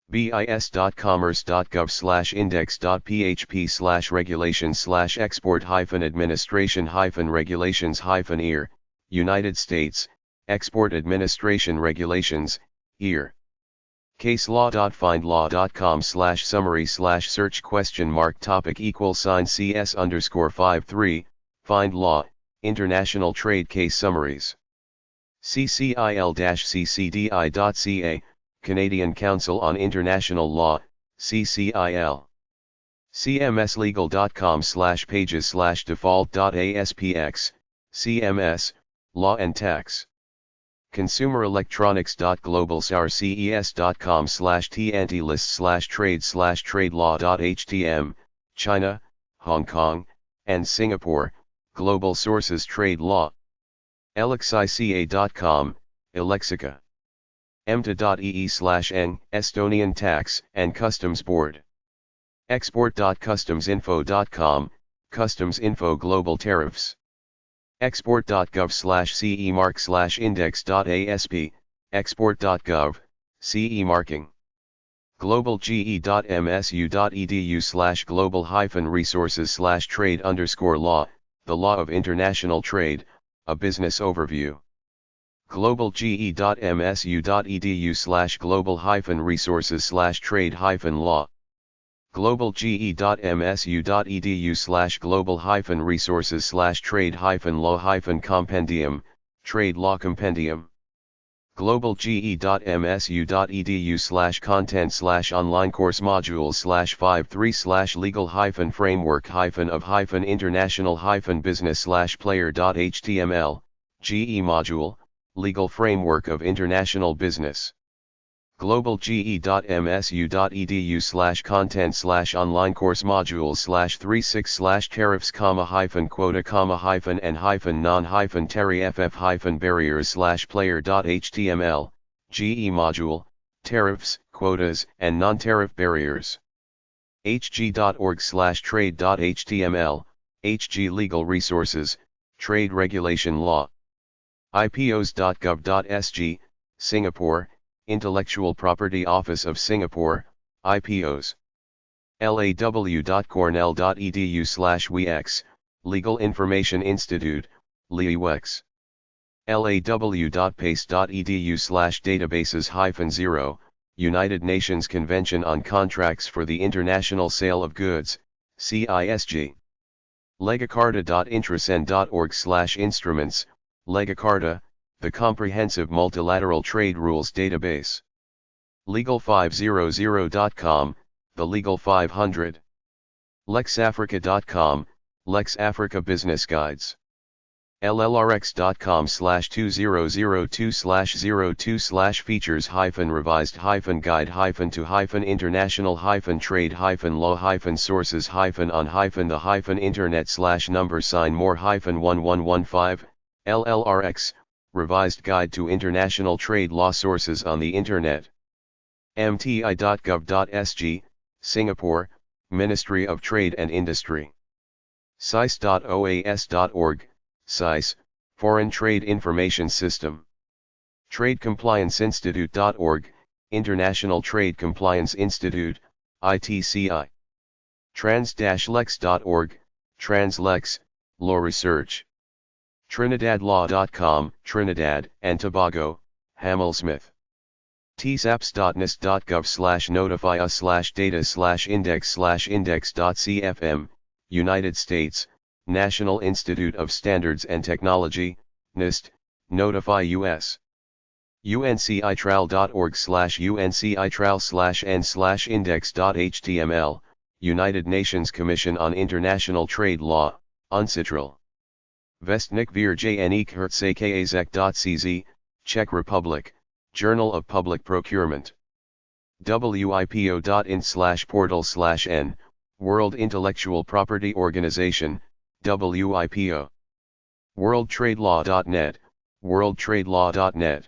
A: bis.commerce.gov/index.php/regulations/export-administration-regulations-EAR, United States, Export Administration Regulations, EAR. caselaw.findlaw.com/summary/search?topic=CS_53, Find Law, International Trade Case Summaries. ccil-ccdi.ca, Canadian Council on International Law, CCIL. cmslegal.com/pages/default.aspx, CMS, Law and Tax. consumerelectronics.globalsrces.com/t-anti-list/trade/tradelaw.htm, China, Hong Kong, and Singapore, Global Sources Trade Law. alexica.com, Alexica. emta.ee/eng, Estonian Tax and Customs Board. export.customsinfo.com, Customs Info Global Tariffs. export.gov/ce-mark/index.asp, export.gov, CE marking. globalge.msu.edu/global-resources/trade_law, the law of international trade, a business overview. globalge.msu.edu/global-resources/trade-law. globalge.msu.edu/global-resources/trade-law-compendium, Trade Law Compendium. globalge.msu.edu/content/online course modules/53/legal-framework-of-international-business/player.html, GE module, Legal Framework of International Business. globalge.msu.edu/content/online course modules/36/tariffs, -hyphen-non-hyphen-tari-ff-barriers/player.html, GE module, Tariffs, Quotas and Non-Tariff Barriers. hg.org/trade.html, HG Legal Resources, Trade Regulation Law. ipos.gov.sg, Singapore, Intellectual Property Office of Singapore, IPOs. law.cornell.edu/wex, Legal Information Institute, LIWEX. law.pace.edu/databases-0, United Nations Convention on Contracts for the International Sale of Goods, CISG. legacarta.intrasend.org/instruments, Legacarta, the comprehensive multilateral trade rules database. legal500.com, the Legal 500. lexafrica.com, Lex Africa Business Guides. llrx.com/2002/02/features-guide-to-the-internet/number-more-11115, LLRX, Revised Guide to International Trade Law Sources on the Internet. mti.gov.sg, Singapore, Ministry of Trade and Industry. cis.oas.org, CICE, Foreign Trade Information System. TradeComplianceInstitute.org, International Trade Compliance Institute, ITCI. Trans-lex.org, Translex, Law Research. TrinidadLaw.com, Trinidad and Tobago, Hamelsmith. tsaps.nis.gov/notify-us/data/index/index.cfm, United States, National Institute of Standards and Technology, NIST, Notify US. uncitral.org/uncitral/n/index.html, United Nations Commission on International Trade Law, UNCITRAL. Vestnik Virjnik Hertzakazek.cz, Czech Republic, Journal of Public Procurement. wipo.in/portal/n, World Intellectual Property Organization, WIPO. worldtradelaw.net, worldtradelaw.net.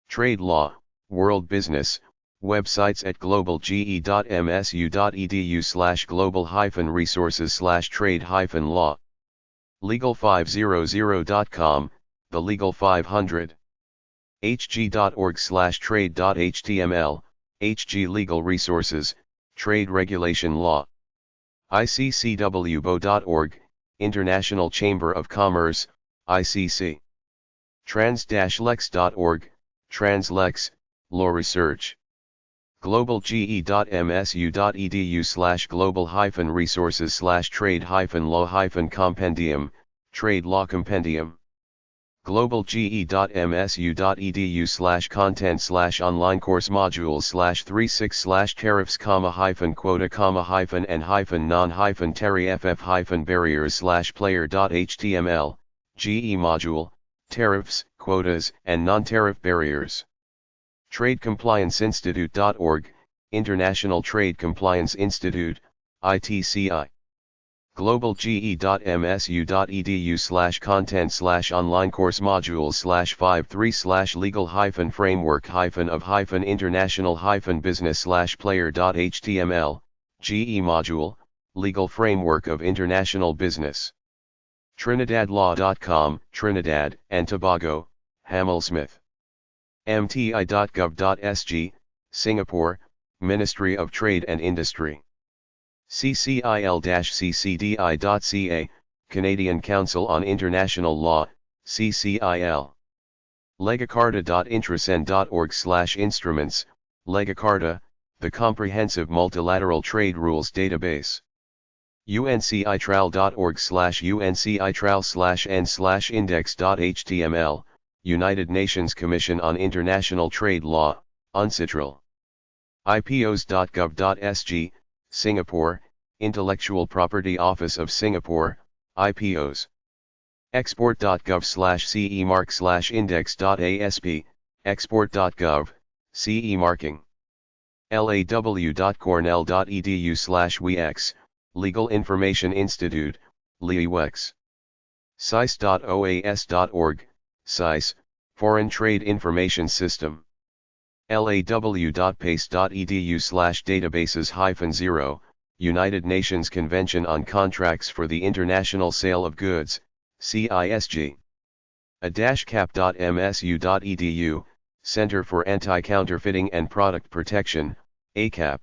A: Trade Law, World Business, websites at globalge.msu.edu/global-resources/trade-law. legal500.com, the Legal 500. hg.org/trade.html, HG Legal Resources, Trade Regulation Law. iccwbo.org, International Chamber of Commerce, ICC. trans-lex.org, Translex, Law Research. globalge.msu.edu/global-resources/trade-law-compendium, Trade Law Compendium. globalge.msu.edu/content/online course modules/36/tariffs, GE module, tariffs, quotas, and non-tariff barriers. TradeComplianceInstitute.org, International Trade Compliance Institute, ITCI. globalge.msu.edu/content/online course modules/53/legal-framework-of-international-business/player.html, GE module, Legal Framework of International Business. TrinidadLaw.com, Trinidad and Tobago, Hamelsmith. mti.gov.sg, Singapore, Ministry of Trade and Industry. ccil-ccdi.ca, Canadian Council on International Law, CCIL. legacarta.intrasend.org/instruments, Legacarta, the comprehensive multilateral trade rules database. uncitral.org/uncitral/n/index.html, United Nations Commission on International Trade Law, UNCITRAL. ipos.gov.sg, Singapore, Intellectual Property Office of Singapore, IPOs. export.gov/cemark/index.asp, export.gov, CE marking. law.cornell.edu/wex, Legal Information Institute, LIWEX. cice.oas.org, CICE, Foreign Trade Information System. law.pace.edu/databases-0, United Nations Convention on Contracts for the International Sale of Goods, CISG. a-cap.msu.edu, Center for Anti-Counterfeiting and Product Protection, ACAP.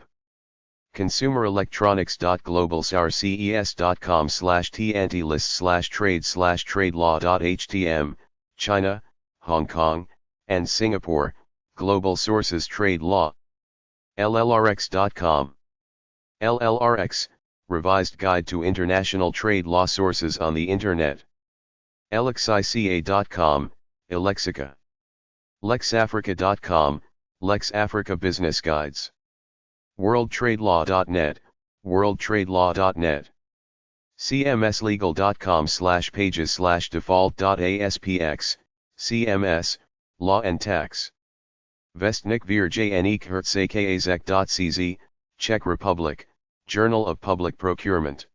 A: consumerelectronics.globalsources.com/t-anti-list/trade/tradelaw.htm, China, Hong Kong, and Singapore, Global Sources Trade Law. llrx.com. LLRX, Revised Guide to International Trade Law Sources on the Internet. lexica.com, Alexica. lexafrica.com, Lex Africa Business Guides. worldtradelaw.net, worldtradelaw.net. cmslegal.com/pages/default.aspx, CMS, Law and Tax. Vestnik Virjnik Hertzakazek.cz, Czech Republic, Journal of Public Procurement.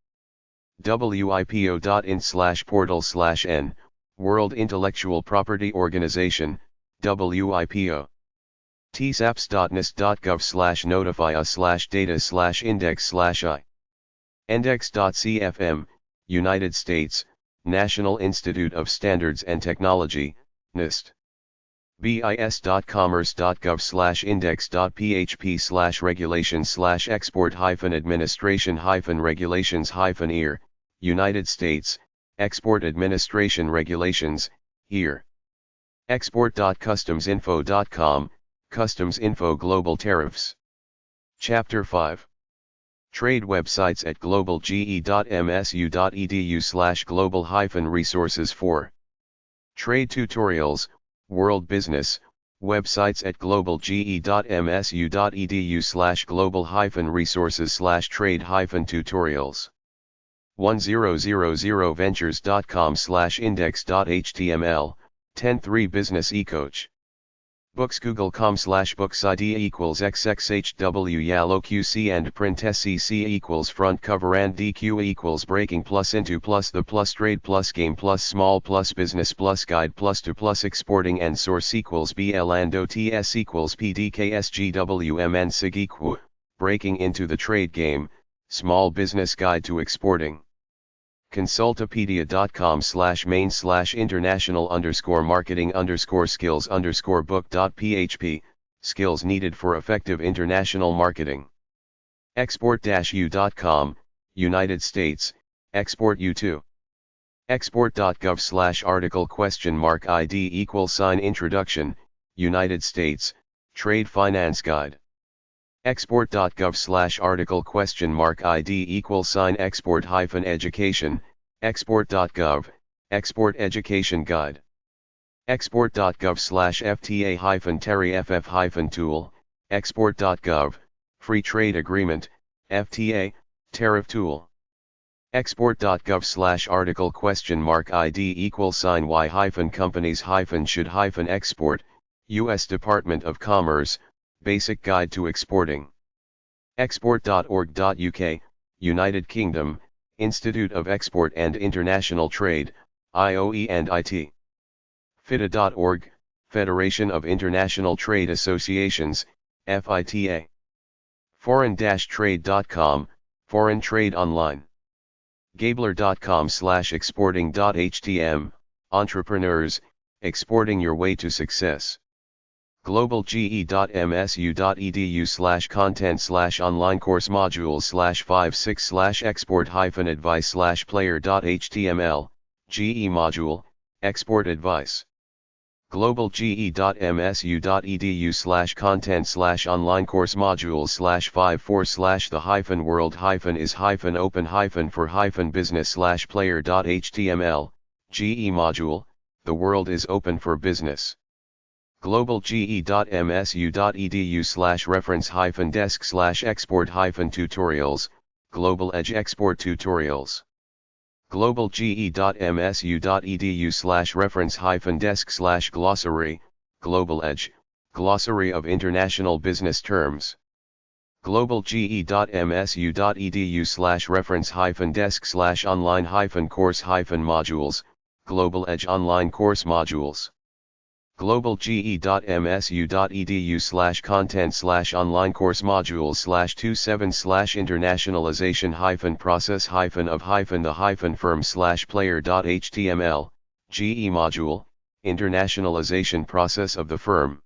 A: wipo.in/portal/n, World Intellectual Property Organization, WIPO. tsaps.nis.gov/notify/data/index/i. index.cfm, United States, National Institute of Standards and Technology, NIST. bis.commerce.gov/index.php/regulation/export-administration-regulations-ear, United States, Export Administration Regulations, here. export.customsinfo.com, Customs Info Global Tariffs. Chapter 5. Trade websites at globalge.msu.edu/global-resources 4. Trade tutorials, World Business, websites at globalge.msu.edu/global-resources/trade-tutorials. 1000ventures.com/index.html, 10.3 Business eCoach. Books google.com/booksid =xxhw yellow qc and print scc front cover and dq breaking plus into plus the plus trade plus game plus small plus business plus guide plus to plus exporting and source bl and ots pdksgwm and sig breaking into the trade game, small business guide to exporting. Consultapedia.com/main/international_marketing_skills_book.php, skills needed for effective international marketing. Export-u.com, United States, Export U2. Export.gov/article?ID =introduction, United States, Trade Finance Guide. Export.gov/article?ID =export-education, export.gov, Export Education Guide. Export.gov/FTA-Terry-FF-tool, export.gov, Free Trade Agreement, FTA, Tariff Tool. Export.gov/article?ID $y-companies-should-export, U.S. Department of Commerce, Basic Guide to Exporting. Export.org.uk, United Kingdom, Institute of Export and International Trade, IOE and IT. FITA.org, Federation of International Trade Associations, FITA. Foreign-trade.com, Foreign Trade Online. Gabler.com/exporting.htm, Entrepreneurs, Exporting Your Way to Success. globalge.msu.edu/content/online course modules/56/export-advice/player.html, GE module, Export Advice. globalge.msu.edu/content/online course modules/54/the-world-is-open-for-business/player.html, GE module, The World is Open for Business. globalge.msu.edu/reference-desk/export-tutorials, Globaledge Export Tutorials. globalge.msu.edu/reference-desk/glossary, Globaledge, Glossary of International Business Terms. globalge.msu.edu/reference-desk/online-course-modules, Globaledge Online Course Modules. globalge.msu.edu/content/online course modules/27/internationalization-of-the-firm/player.html, GE module, internationalization process of the firm.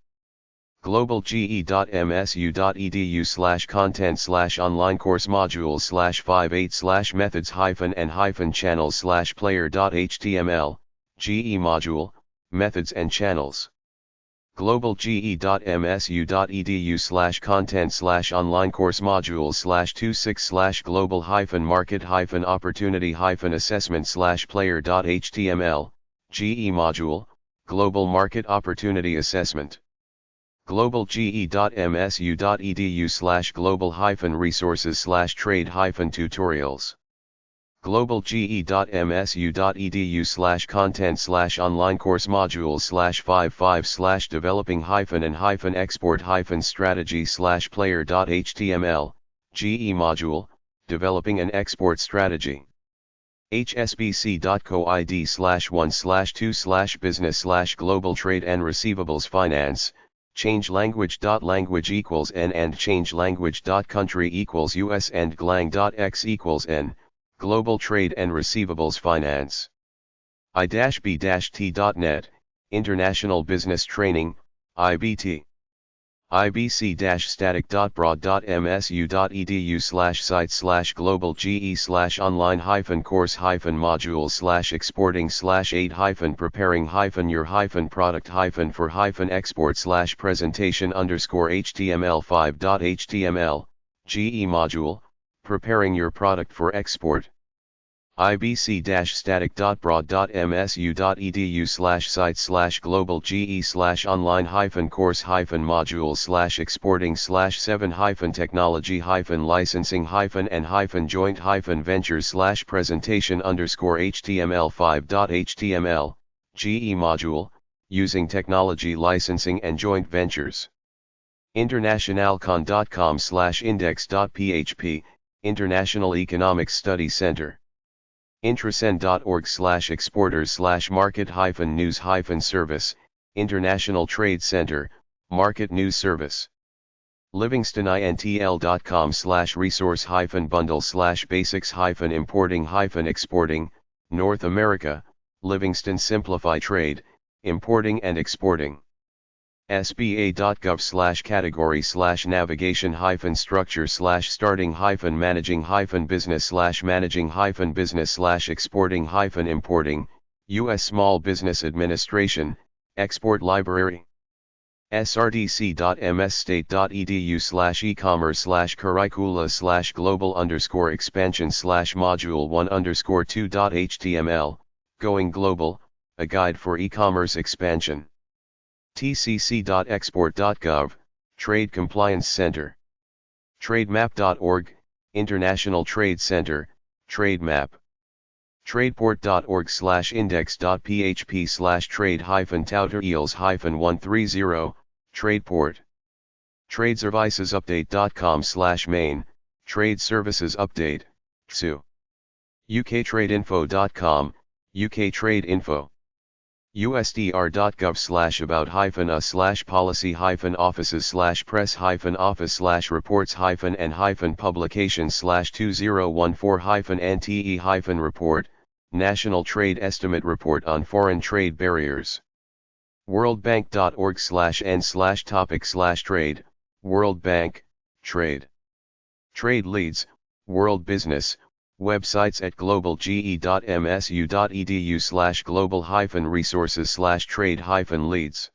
A: globalge.msu.edu/content/online course modules/58/methods-and-channels/player.html, GE module, methods and channels. globalge.msu.edu/content/online course modules/26/global-market-opportunity-assessment/player.html, GE module, global market opportunity assessment. globalge.msu.edu/global-resources/trade-tutorials. globalge.msu.edu/content/online course modules/55/developing-and-export-strategy/player.html, GE module, developing an export strategy. hsbc.co.id/1/2/business/global trade and receivables finance, change language. Language equals N and change language. Country equals US and glang.x equals N, global trade and receivables finance. I-B-T.net, International Business Training, IBT. ibc-static.broad.msu.edu/site/global-ge/online-course-modules/exporting/aid-preparing-your-product-for-hyphen-exports/presentation_HTML5.html, GE module, preparing your product for export. ibc-static.broad.msu.edu/site/global-ge/online-course-modules/exporting/7-technology-licensing-and-joint-ventures/presentation_and, GE module, using technology licensing and joint ventures. internationalcon.com/index.php, International Economic Study Center. intrasend.org/exporters/market-news-service, International Trade Center, Market News Service. livingstonintl.com/resource-bundle/basics-importing-exporting, North America, Livingston Simplify Trade, Importing and Exporting. sba.gov/category/navigation-structure/starting-business/managing-business/exporting-importing, U.S. Small Business Administration, Export Library. srdc.msstate.edu/e-commerce/curricular/global-expansion/module1_2.html, Going Global, a guide for e-commerce expansion. tcc.export.gov, Trade Compliance Center. trademap.org, International Trade Center, Trade Map. tradeport.org/index.php/trade-tutorials-130, Tradeport. tradeservicesupdate.com/main, Trade Services Update, TSU. uktradeinfo.com, UK Trade Info. usdr.gov/about-us/policy-offices/press-office/reports-office-2014-NTE-report, National Trade Estimate Report on Foreign Trade Barriers. worldbank.org/n/topic/trade, World Bank, Trade. Trade Leads, World Business, websites at globalge.msu.edu/global-resources/trade-leads.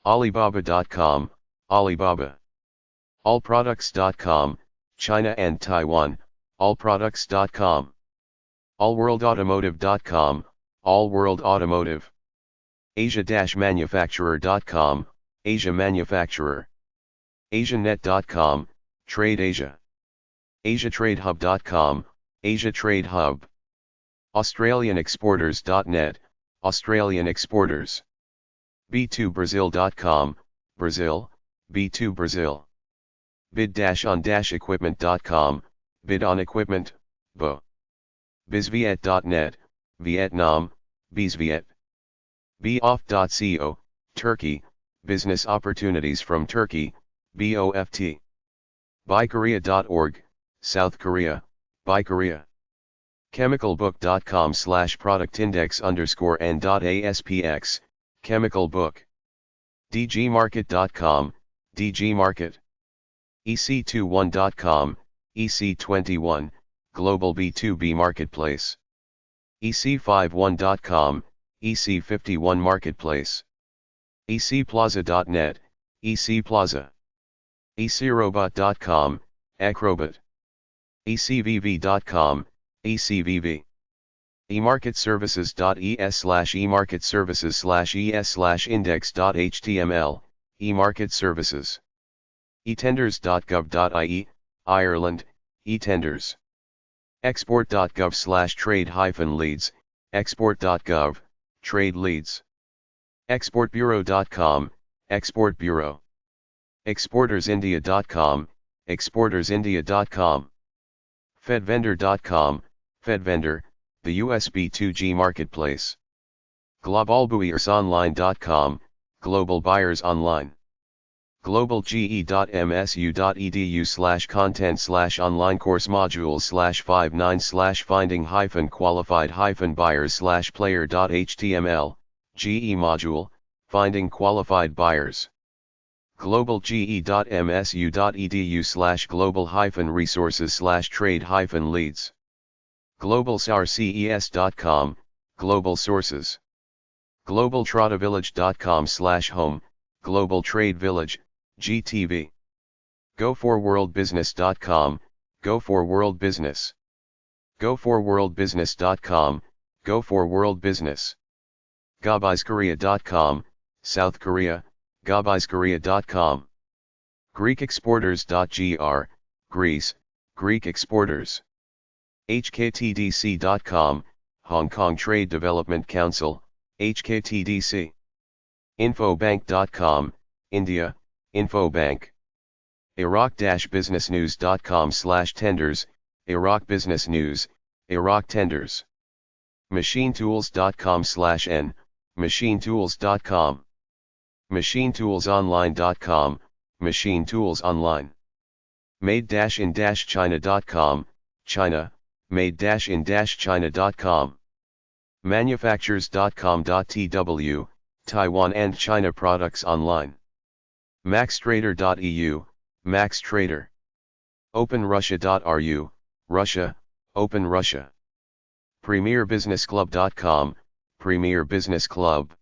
A: Alibaba.com, Alibaba. Allproducts.com, China and Taiwan, allproducts.com. allworldautomotive.com, Allworld Automotive. Asia-manufacturer.com, Asia Manufacturer. Asianet.com, Trade Asia. AsiaTradeHub.com, Asia Trade Hub. AustralianExporters.net, Australian Exporters. B2Brazil.com, Brazil, B2 Brazil. Bid-on-equipment.com, Bid on Equipment, BO. Bizviet.net, Vietnam, Bizviet. Boff.co, Turkey, business opportunities from Turkey, BOFT. BuyKorea.org, South Korea, Buy Korea. chemicalbook.com/productindex_n.aspx, chemical book. dgmarket.com, DG Market. ec21.com, EC21, Global B2B Marketplace. ec51.com, EC51 Marketplace. ecplaza.net, EC Plaza. ecrobot.com, Acrobat. ecvv.com, ECVV. emarketservices.es/emarketservices/es/index.html, emarketservices. etenders.gov.ie, Ireland, etenders. export.gov/trade-leads, export.gov, trade leads. exportbureau.com, export bureau. exportersindia.com, exportersindia.com. fedvendor.com, fedvendor, the USB 2G marketplace. globalbuyersonline.com, global buyers online. globalge.msu.edu/content/online course modules/finding-qualified-buyers/player.html, GE module, finding qualified buyers. globalge.msu.edu/global-resources/trade-leads. globalsources.com, global sources. globaltradevillage.com/home, global trade village, GTV. goforworldbusiness.com, go for world business. goforworldbusiness.com, go for world business. gobaiskorea.com, South Korea, gobaiskorea.com. greekexporters.gr, Greece, Greek exporters. hktdc.com, Hong Kong Trade Development Council, HKTDC. infobank.com, India, Infobank. iraq-businessnews.com/tenders, Iraq Business News, Iraq Tenders. machinetools.com/n, machinetools.com. machinetoolsonline.com, Machine Tools Online. made-in-china.com, China, made-in-china.com. manufactures.com.tw, Taiwan and China products online. maxtrader.eu, Max Trader. openrussia.ru, Russia, Open Russia. premierbusinessclub.com, Premier Business Club.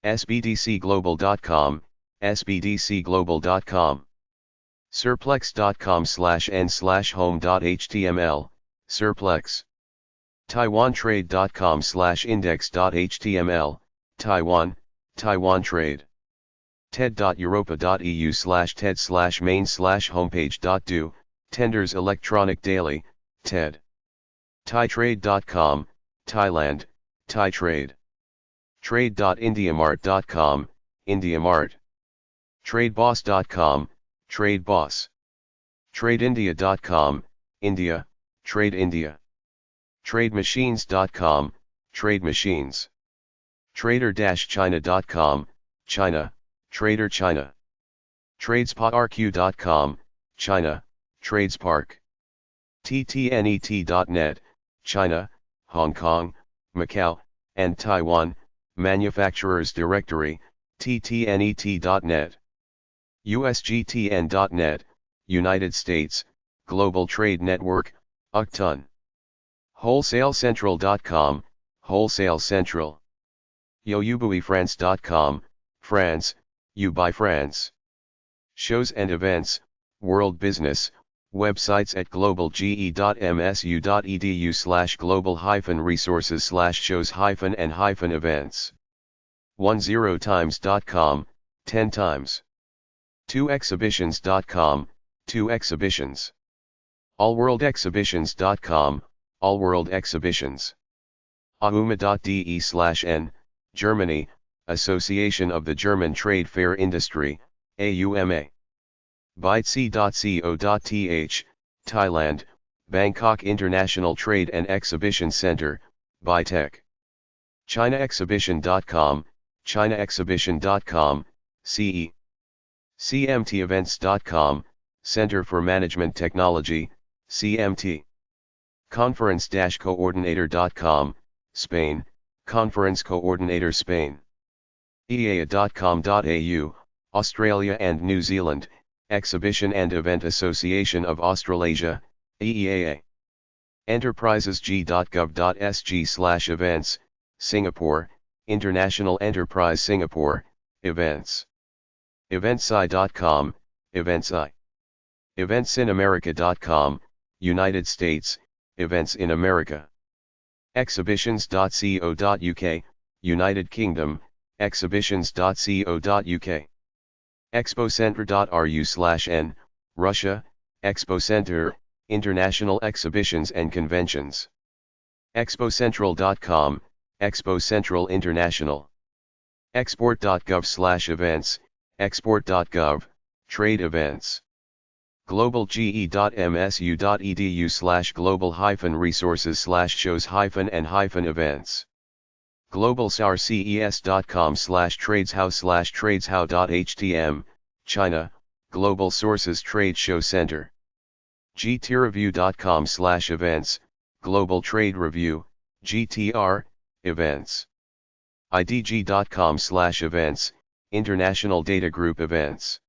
A: sbdcglobal.com, sbdcglobal.com. surplex.com/n/home.html, surplex. taiwantrade.com/index.html, Taiwan, Taiwan Trade. ted.europa.eu/ted/main/homepage.do, Tenders Electronic Daily, TED. thaitrade.com, Thailand, Thai Trade. trade.indiamart.com, IndiaMart. tradeboss.com, TradeBoss. tradeindia.com, India, Trade India. trademachines.com, Trade Machines. trader-china.com, China, Trader China. tradespark.com, China, Tradespark. ttnet.net, China, Hong Kong, Macau, and Taiwan, Manufacturers Directory, ttnet.net. usgtn.net, United States, Global Trade Network, UCTUN. wholesalecentral.com, Wholesale Central. youbuifrance.com, France, you buy France. Shows and events, World Business, websites at globalge.msu.edu/global-resources/shows-and-events. 10times.com, 10 times. 2exhibitions.com, 2 exhibitions. allworldexhibitions.com, All World Exhibitions. auma.de/n, Germany, Association of the German Trade Fair Industry, AUMA. bytec.co.th, Thailand, Bangkok International Trade and Exhibition Center, BITEC. chinaexhibition.com, ChinaExhibition.com, CE. CMTEvents.com, Center for Management Technology, CMT. Conference-coordinator.com, Spain, Conference Coordinator Spain. EAA.com.au, Australia and New Zealand, Exhibition and Event Association of Australasia, EEAA. Enterprisesg.gov.sg/events, Singapore, International Enterprise Singapore, Events. Eventsci.com, Eventsci. Eventsinamerica.com, United States, Events in America. Exhibitions.co.uk, United Kingdom, exhibitions.co.uk. Expocentre.ru/n, Russia, Expocentre, International Exhibitions and Conventions. Expocentral.com, Expocentral International. Export.gov/events, export.gov, trade events. globalge.msu.edu/global-resources/shows-and-events. globalsarces.com/tradeshow/tradeshow.htm, China, Global Sources Trade Show Center. gtreview.com/events, Global Trade Review, GTR, events. idg.com/events, International Data Group events.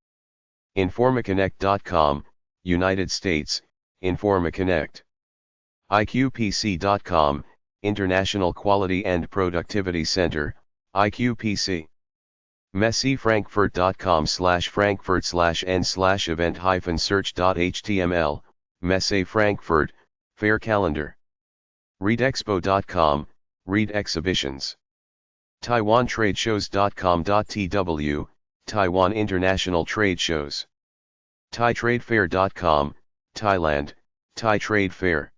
A: informaconnect.com, United States, InformaConnect. iqpc.com, International Quality and Productivity Center, IQPC. messefrankfurt.com/frankfurt/n/event-search.html, Messe Frankfurt, Fair Calendar. readexpo.com, Read Exhibitions. taiwantradeshows.com.tw, Taiwan International Trade Shows. thaitradefair.com, Thailand, Thai Trade Fair.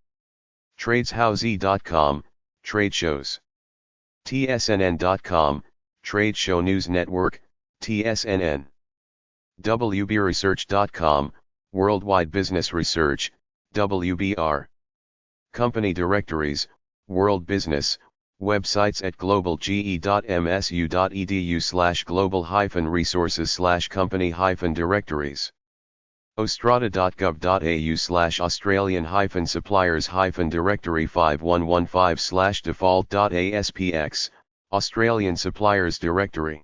A: tradeshouse.com, Trade Shows. tsnn.com, Trade Show News Network, TSNN. wbresearch.com, Worldwide Business Research, WBR. Company Directories, World Business, websites at globalge.msu.edu/global-resources/company-directories. ostrada.gov.au/Australian-suppliers-directory 5115/default.aspx, Australian Suppliers Directory.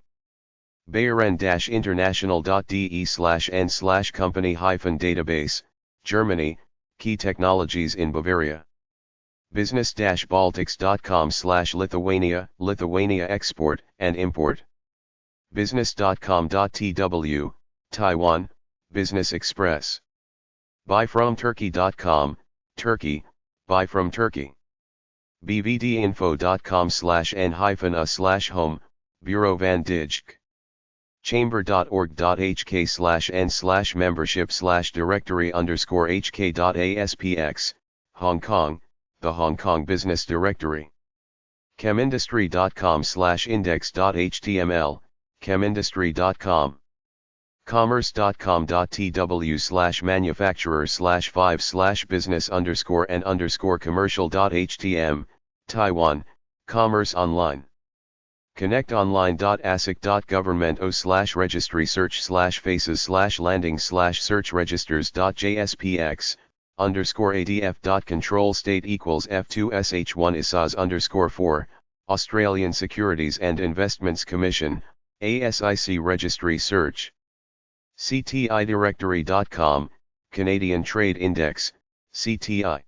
A: bayern-international.de/n/company-database, Germany, Key Technologies in Bavaria. business-baltics.com/Lithuania, Lithuania export and import. business.com.tw, Taiwan, Business Express. buyfromturkey.com, Turkey, buy from Turkey. bvdinfo.com/n-a/home, Bureau van Dijk. chamber.org.hk/n/membership/directory_hk.aspx, Hong Kong, the Hong Kong Business Directory. chemindustry.com/index.html, chemindustry.com. commerce.com.tw/5/business_and_commercial.htm, Taiwan, Commerce Online. connectonline.asic.government/registry/faces/landing/search registers.jspx_state=f2sh1 isas_4, Australian Securities and Investments Commission, ASIC Registry Search. ctidirectory.com, Canadian Trade Index, CTI.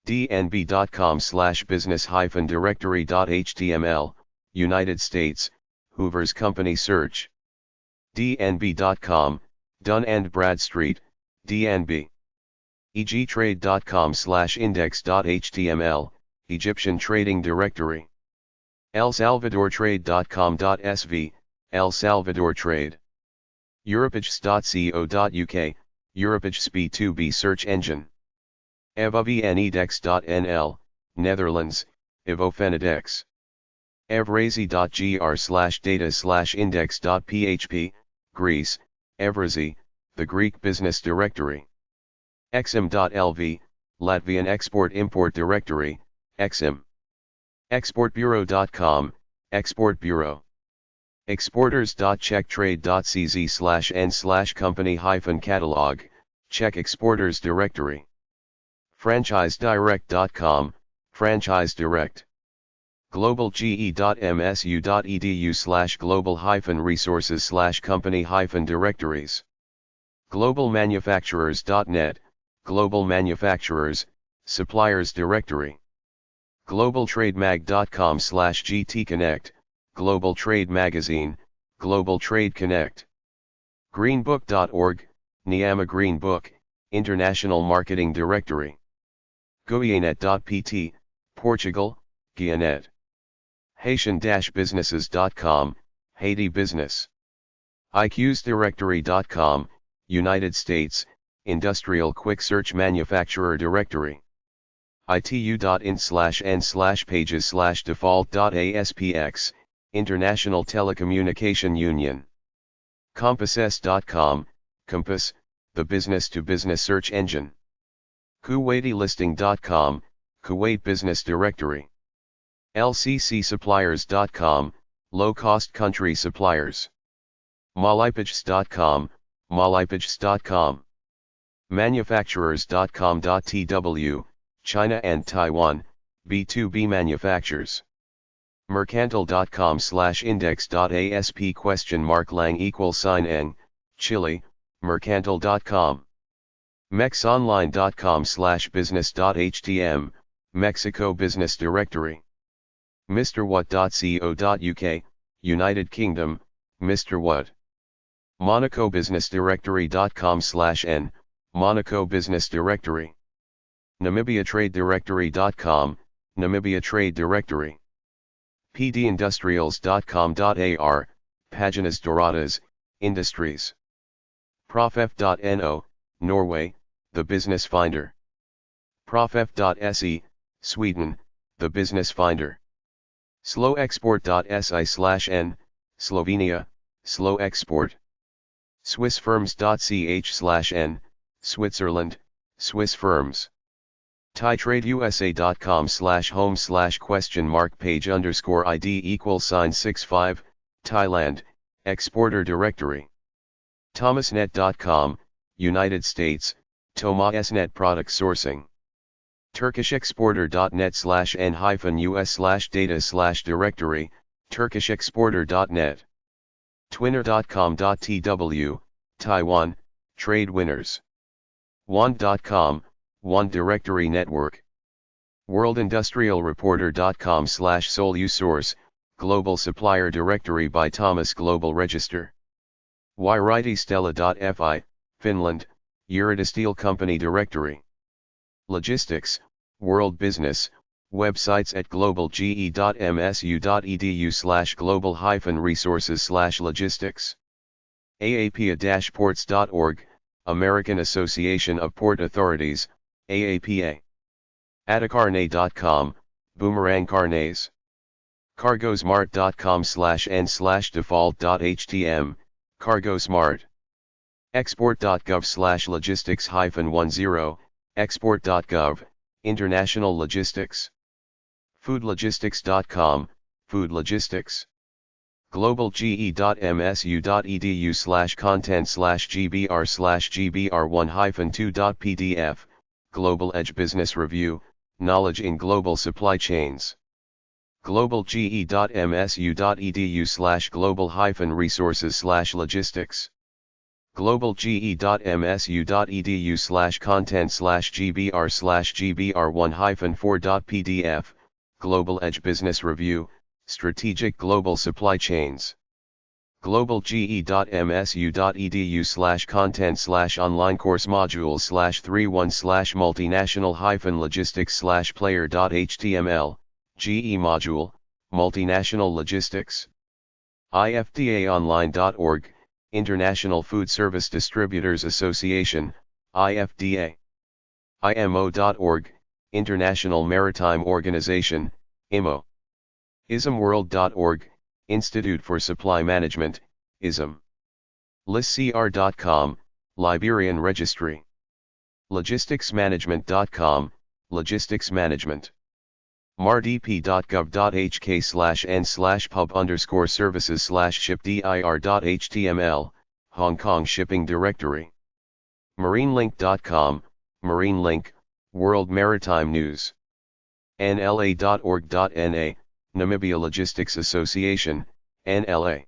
A: dnb.com/business-directory.html, United States, Hoover's Company Search. dnb.com, Dun & Bradstreet, DNB. egtrade.com/index.html, Egyptian Trading Directory. elsalvadortrade.com.sv, El Salvador Trade. europages.co.uk, Europages B2B search engine. evovnedex.nl, Netherlands, Evofenedex. evrazi.gr/data/index.php, Greece, Evrazi, the Greek Business Directory. exim.lv, Latvian Export-Import Directory, exim. exportbureau.com, Export Bureau. exporters.checktrade.cz/n/company-catalog, Czech Exporters Directory. franchisedirect.com, Franchise Direct. globalge.msu.edu/global-resources/company-directories. globalmanufacturers.net, Global Manufacturers, Suppliers Directory. globaltrademag.com/gtconnect, Global Trade Magazine, Global Trade Connect. greenbook.org, Niama Green Book, International Marketing Directory. guianet.pt, Portugal, Guianet. Haitian-businesses.com, Haiti Business. iqsdirectory.com, United States, Industrial Quick Search Manufacturer Directory. itu.in/n/pages/default.aspx, International Telecommunication Union. compass.com, Compass, the business-to-business search engine. kuwaitilisting.com, Kuwait Business Directory. lccsuppliers.com, low-cost country suppliers. malipage.com, malipage.com. manufacturers.com.tw, China and Taiwan, B2B manufacturers. mercantil.com/index.asp?lang=n, Chile, mercantil.com. mexonline.com/business.htm, Mexico Business Directory. mrwhat.co.uk, United Kingdom, Mr. What. monacobusinessdirectory.com/n, Monaco Business Directory. namibiatradedirectory.com, Namibia Trade Directory. pdindustrials.com.ar, Páginas Doradas, Industries. profef.no, Norway, the Business Finder. profef.se, Sweden, the Business Finder. slowexport.si/n, Slovenia, Slow Export. swissfirms.ch/n, Switzerland, Swiss Firms. thaitradeUSA.com/home/?page_ID=65, Thailand, Exporter Directory. thomasnet.com, United States, Tomasnet Product Sourcing. turkishexporter.net/n-us/data/directory, turkishexporter.net. twinner.com.tw, Taiwan, Trade Winners. wand.com, Wand Directory Network. worldindustrialreporter.com/solusource, Global Supplier Directory by Thomas Global Register. yrightstella.fi, Finland, Eurodisteel Company Directory. Logistics, World Business, websites at globalge.msu.edu/global-resources/logistics. aapa-ports.org, American Association of Port Authorities, AAPA. atacarne.com, Boomerang Carnes. cargosmart.com/n/default.htm, CargoSmart. export.gov/logistics-10, export.gov, International Logistics. foodlogistics.com, Food Logistics. globalge.msu.edu/content/gbr/gbr1-2.pdf, Globaledge Business Review, Knowledge in Global Supply Chains. globalge.msu.edu/global-resources/logistics. globalge.msu.edu/content/gbr/gbr1-4.pdf, Globaledge Business Review, Strategic Global Supply Chains. globalge.msu.edu/content/online course modules/31/multinational-logistics/player.html, GE module, Multinational Logistics. ifdaonline.org, International Food Service Distributors Association, IFDA. imo.org, International Maritime Organization, IMO. ismworld.org, Institute for Supply Management, ISM. listcr.com, Liberian Registry. logisticsmanagement.com, Logistics Management. mardp.gov.hk/n/pub_services/shipdir.html, Hong Kong Shipping Directory. marinelink.com, MarineLink, World Maritime News. nla.org.na, Namibia Logistics Association, NLA.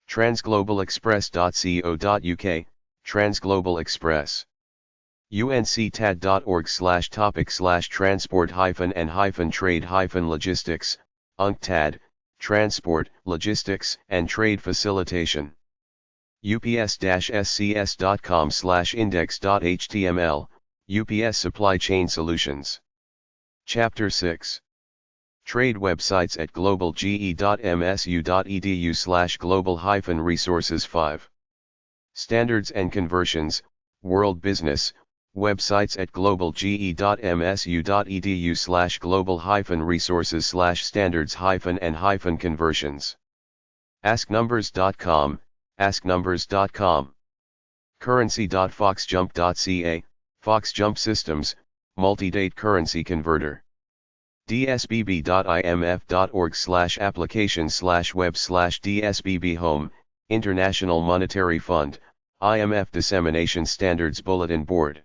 A: transglobalexpress.co.uk, Transglobal Express. unctad.org/topic/transport-and-trade-logistics, UNCTAD, Transport, Logistics, and Trade Facilitation. ups-scs.com/index.html, UPS Supply Chain Solutions. Chapter 6. Trade websites at globalge.msu.edu/global-resources 5. Standards and conversions, World Business, websites at globalge.msu.edu/global-resources/standards-and-conversions. asknumbers.com, asknumbers.com. currency.foxjump.ca, Foxjump Systems, multi-date currency converter. dsbb.imf.org/application/web/dsbb home, International Monetary Fund, IMF Dissemination Standards Bulletin Board.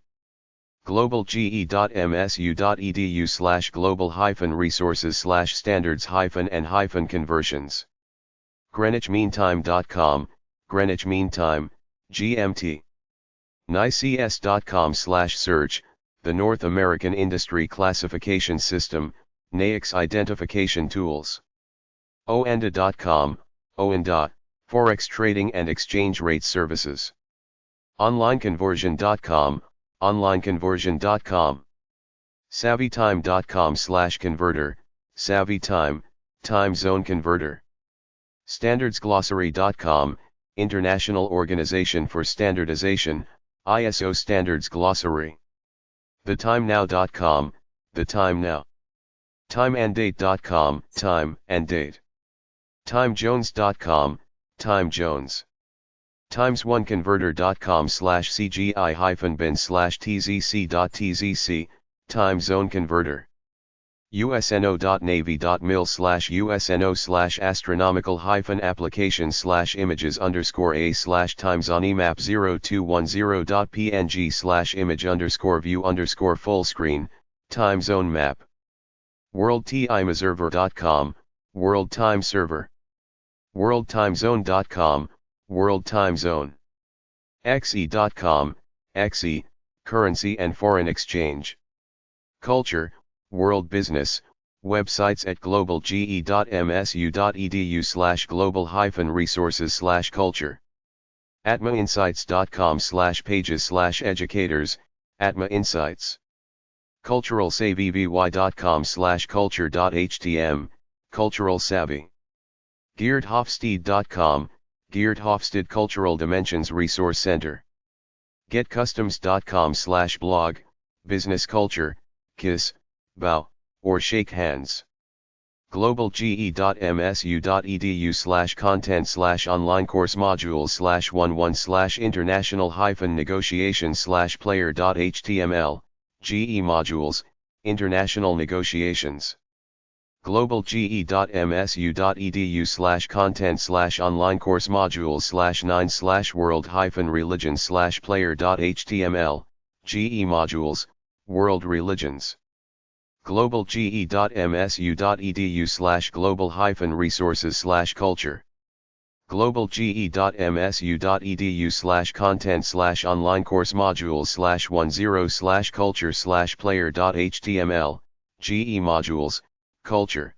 A: globalge.msu.edu/global-resources/standards-and-conversions. greenwichmeantime.com, Greenwich Mean Time, GMT. nics.com/search, the North American Industry Classification System, NAICS Identification Tools. oanda.com, OANDA, Forex Trading and Exchange Rate Services. onlineconversion.com, onlineconversion.com. savvytime.com/converter, SavvyTime, Time Zone Converter. standardsglossary.com, International Organization for Standardization, ISO Standards Glossary. thetimenow.com, The Time Now. timeanddate.com, Time and Date. timejones.com, Time Jones. timesone-converter.com/cgi-bin/tzc.tzc, Time Zone Converter. usno.navy.mil/astronomical-applications/images_a/timezone-emap0210.png/image_view_full screen, Time Zone Map. worldtimeobserver.com, World Time Server. worldtimezone.com, World Time Zone. xe.com, xe, Currency and Foreign Exchange. Culture, World Business, websites at globalge.msu.edu/global-resources/culture. atmainsights.com/pages/educators, Atma Insights. culturalsavvy.com/culture.htm, Cultural Savvy. Geerthofstede.com, Geert Hofstede Cultural Dimensions Resource Center. getcustoms.com/blog, Business Culture, Kiss, Bow, or Shake Hands. globalge.msu.edu/content/online course modules/11/international-negotiation/player.html, GE modules, International Negotiations. globalge.msu.edu/content/online course modules/9/world-religion/player.html, GE modules, World Religions. globalge.msu.edu/global-resources/culture. globalge.msu.edu/content/online course modules/10/culture/player.html, GE modules, Culture.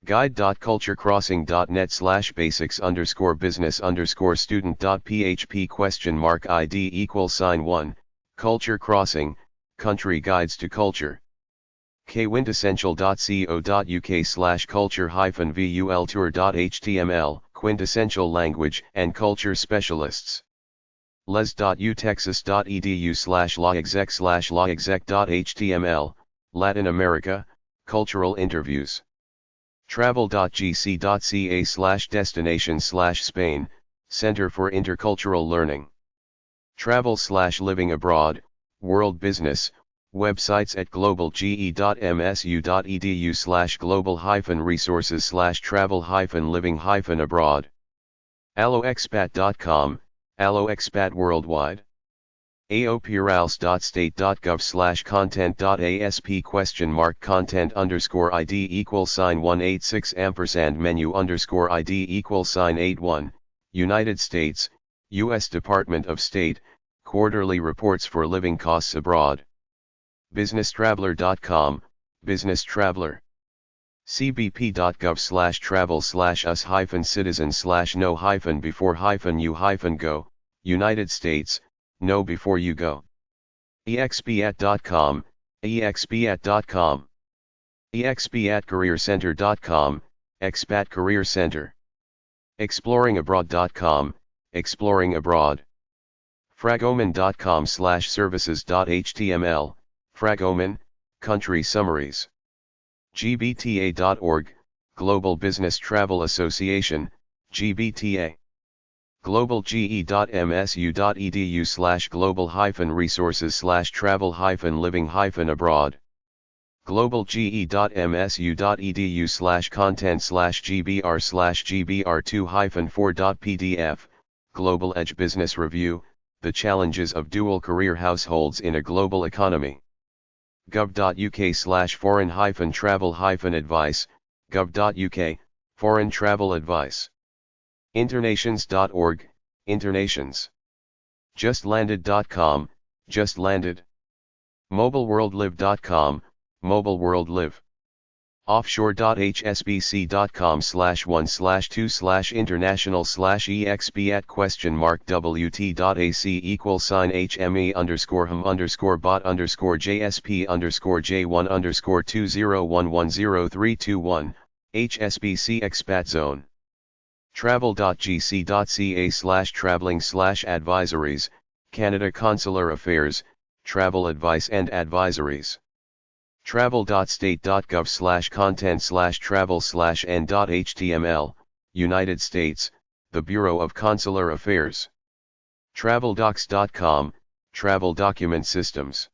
A: guide.culture-crossing.net/basics_business_student.php?id=1, Culture Crossing, Country Guides to Culture. quintessential.co.uk/culture-vultour.html, Quintessential Language and Culture Specialists. les.utexas.edu/lawexec/lawexec.html, Latin America, Cultural Interviews. travel.gc.ca/destination/Spain, Center for Intercultural Learning. travel/living abroad, World Business, Websites at globalge.msu.edu/global-resources/travel-living-abroad. alloexpat.com, alloexpat worldwide. aopirals.state.gov/content.asp?186 $menu_id=sign 81, United States, U.S. Department of State, Quarterly Reports for Living Costs Abroad. BusinessTraveler.com, Business Traveler. cbp.gov/travel/us-citizen/no-before-you-go, United States, no before you go. expat.com, expat.com. expatcareercenter.com, expat career center. exploringabroad.com, exploring abroad. fragoman.com/services.html, Fragoman, country summaries. gbta.org, Global Business Travel Association, GBTA. globalge.msu.edu/global-resources/travel-living-abroad. globalge.msu.edu/content/gbr/gbr2-4.pdf, Globaledge Business Review, The Challenges of Dual Career Households in a Global Economy. gov.uk/foreign-travel-advice, gov.uk, Foreign Travel Advice. internations.org, Internations. justlanded.com, Just Landed. mobileworldlive.com, Mobile World Live. offshore.hsbc.com/1/2/hme_hme_bot_j1_j1_20110321, HSBC Expat Zone. travel.gc.ca/traveling/advisories, Canada Consular Affairs, Travel Advice and Advisories. travel.state.gov/content/travel/n.html, United States, the Bureau of Consular Affairs. traveldocs.com, Travel Document Systems.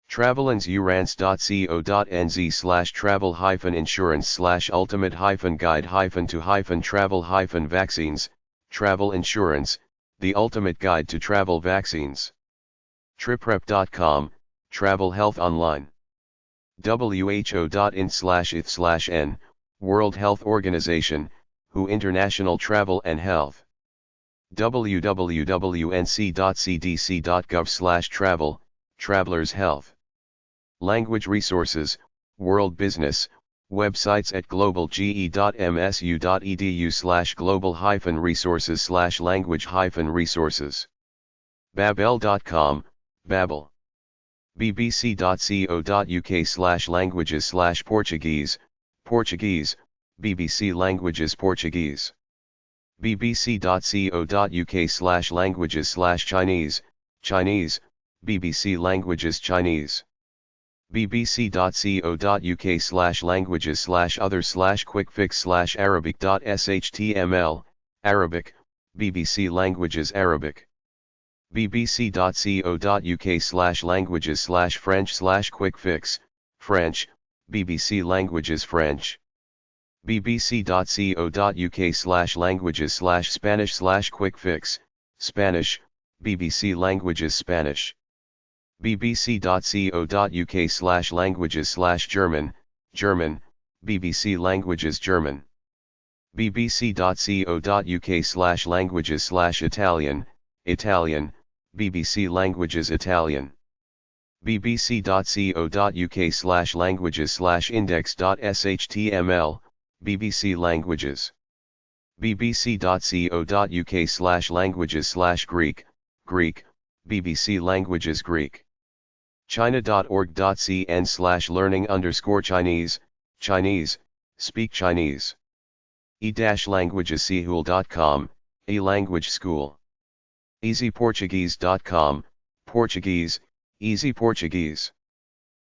A: travelinsurance.co.nz/travel-insurance/ultimate-guide-to-travel-vaccines, Travel Insurance, the ultimate guide to travel vaccines. triprep.com, Travel Health Online. who.in/ith/n, World Health Organization, WHO International Travel and Health. www.nc.cdc.gov/travel, Travelers Health. Language Resources, World Business, websites at globalge.msu.edu/global-resources/language-resources. babel.com, Babel. bbc.co.uk/languages/Portuguese, Portuguese, BBC Languages Portuguese. bbc.co.uk/languages/Chinese, Chinese, BBC Languages Chinese. bbc.co.uk/languages/other/quickfix/arabic.html, Arabic, BBC Languages Arabic. bbc.co.uk/languages/French/quickfix, French, BBC Languages French. bbc.co.uk/languages/Spanish/quickfix, Spanish, BBC Languages Spanish. bbc.co.uk/languages/German, German, BBC Languages German. bbc.co.uk/languages/Italian, Italian, BBC Languages Italian. bbc.co.uk/languages/index.html, BBC Languages. bbc.co.uk/languages/Greek, Greek, BBC Languages Greek. china.org.cn/learning_Chinese, Chinese, speak Chinese. e-languageschool.com, e-language school. easyportuguese.com, Portuguese, easy Portuguese.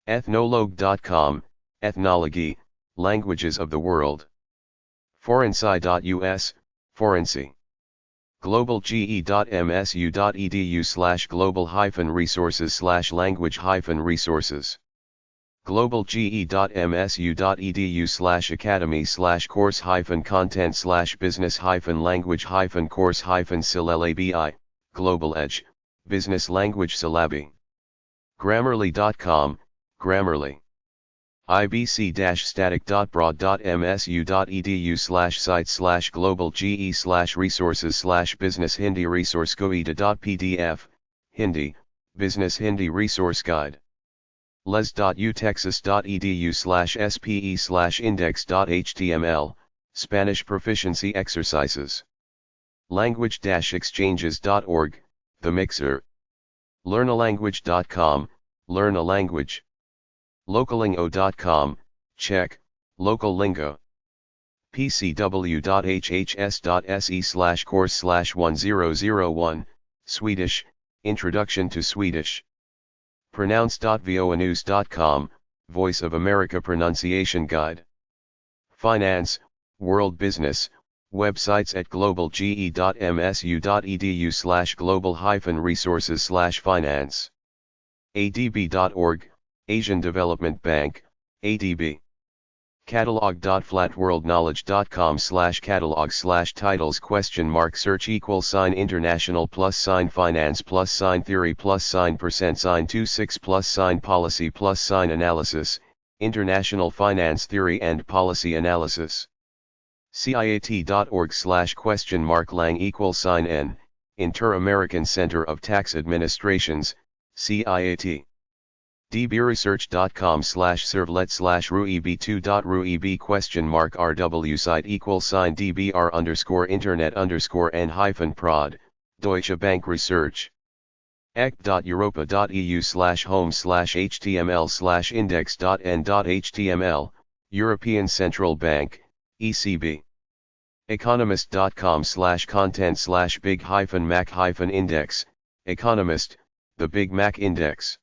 A: ethnologue.com, ethnology, languages of the world. foreigncy.us, foreigncy. globalge.msu.edu/global-resources/language-resources. globalge.msu.edu/academy/course-content/business-language-course-syllabi, Globaledge, business language syllabi. Grammarly.com, Grammarly. ibc-static.broad.msu.edu/site/global-ge/resources/business Hindi resource goida.pdf, Hindi, business Hindi resource guide. les.utexas.edu/spe/index.html, Spanish proficiency exercises. language-exchanges.org, The Mixer. learnalanguage.com, Learn a language. localingo.com, Czech, local lingo. pcw.hhs.se/course/1001, Swedish, Introduction to Swedish. pronounce.voanews.com, Voice of America Pronunciation Guide. Finance, World Business, websites at globalge.msu.edu/global-resources/finance. adb.org, Asian Development Bank, ADB. catalog.flatworldknowledge.com/catalog/titles $search =international +finance +theory +%26 +policy +analysis, international finance theory and policy analysis. ciat.org/?lang=n, Inter-American Center of Tax Administrations, CIAT. dbresearch.com/servlet/rueb2.rueb?rw site =dbr_internet_n-prod, Deutsche Bank Research. ec.europa.eu/home/html/index.n.html, European Central Bank, ECB. economist.com/content/big-mac-index, Economist, the Big Mac Index.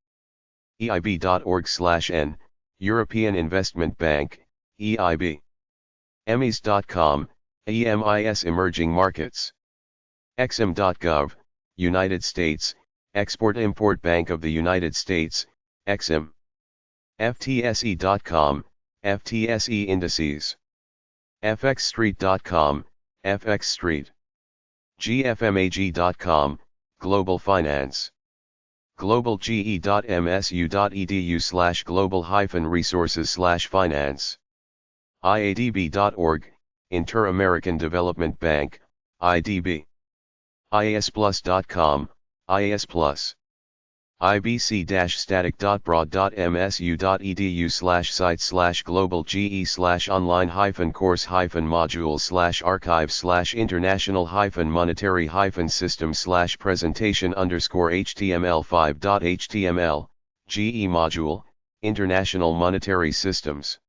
A: eib.org/n, European Investment Bank, EIB. emis.com, EMIS Emerging Markets. exim.gov, United States, Export-Import Bank of the United States, EXIM. ftse.com, FTSE Indices. fxstreet.com, FX Street. gfmag.com, Global Finance. globalge.msu.edu/global-resources/finance. iadb.org, Inter-American Development Bank, IDB. iasplus.com, IAS Plus. ibc-static.broad.msu.edu/site/global-ge/online-modules/archive/international-monetary-system/presentation_html5.html, GE module, International Monetary Systems.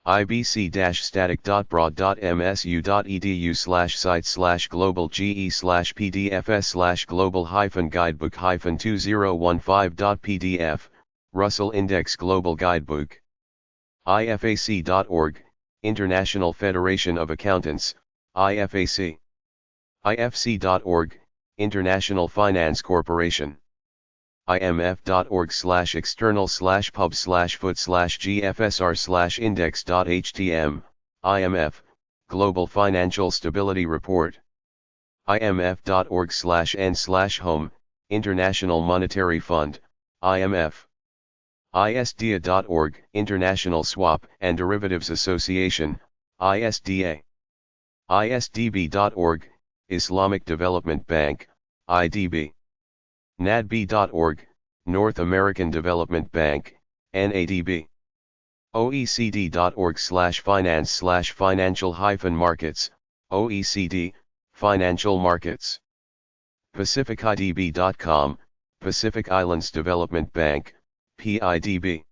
A: ibc-static.broad.msu.edu/site/global-ge/pdf/global-guidebook-2015.pdf, Russell Index Global Guidebook. ifac.org, International Federation of Accountants, IFAC. ifc.org, International Finance Corporation. imf.org/external/pub/foot/gfsr/index.htm, IMF, Global Financial Stability Report. imf.org/n/home, International Monetary Fund, IMF. isda.org, International Swap and Derivatives Association, ISDA. isdb.org, Islamic Development Bank, IDB. nadb.org, North American Development Bank, NADB. oecd.org/finance/financial-markets, OECD, Financial Markets. pacificidb.com, Pacific Islands Development Bank, PIDB.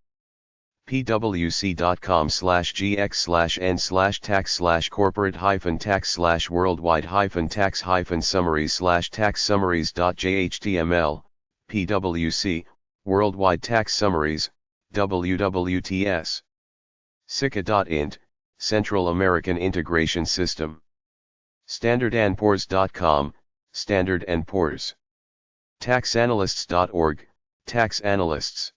A: pwc.com/gx/n/tax/corporate-tax/worldwide-tax-summaries/tax summaries.jhtml, PWC, Worldwide Tax Summaries, WWTS. SICA.int, Central American Integration System. StandardandPoor's.com, Standard & Poor's. Taxanalysts.org, Tax Analysts.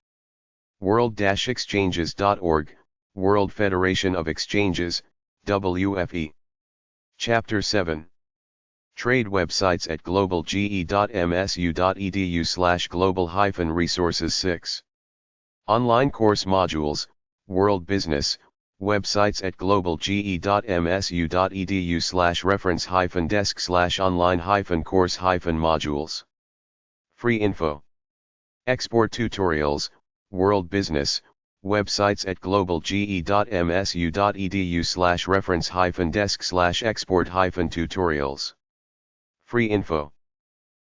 A: World-Exchanges.org, World Federation of Exchanges, WFE. Chapter 7. Trade websites at globalge.msu.edu/global-resources 6. Online course modules, World Business, websites at globalge.msu.edu/reference-desk/online-course-modules. Free info. Export tutorials, World Business, websites at globalge.msu.edu/reference-desk/export-tutorials. Free info.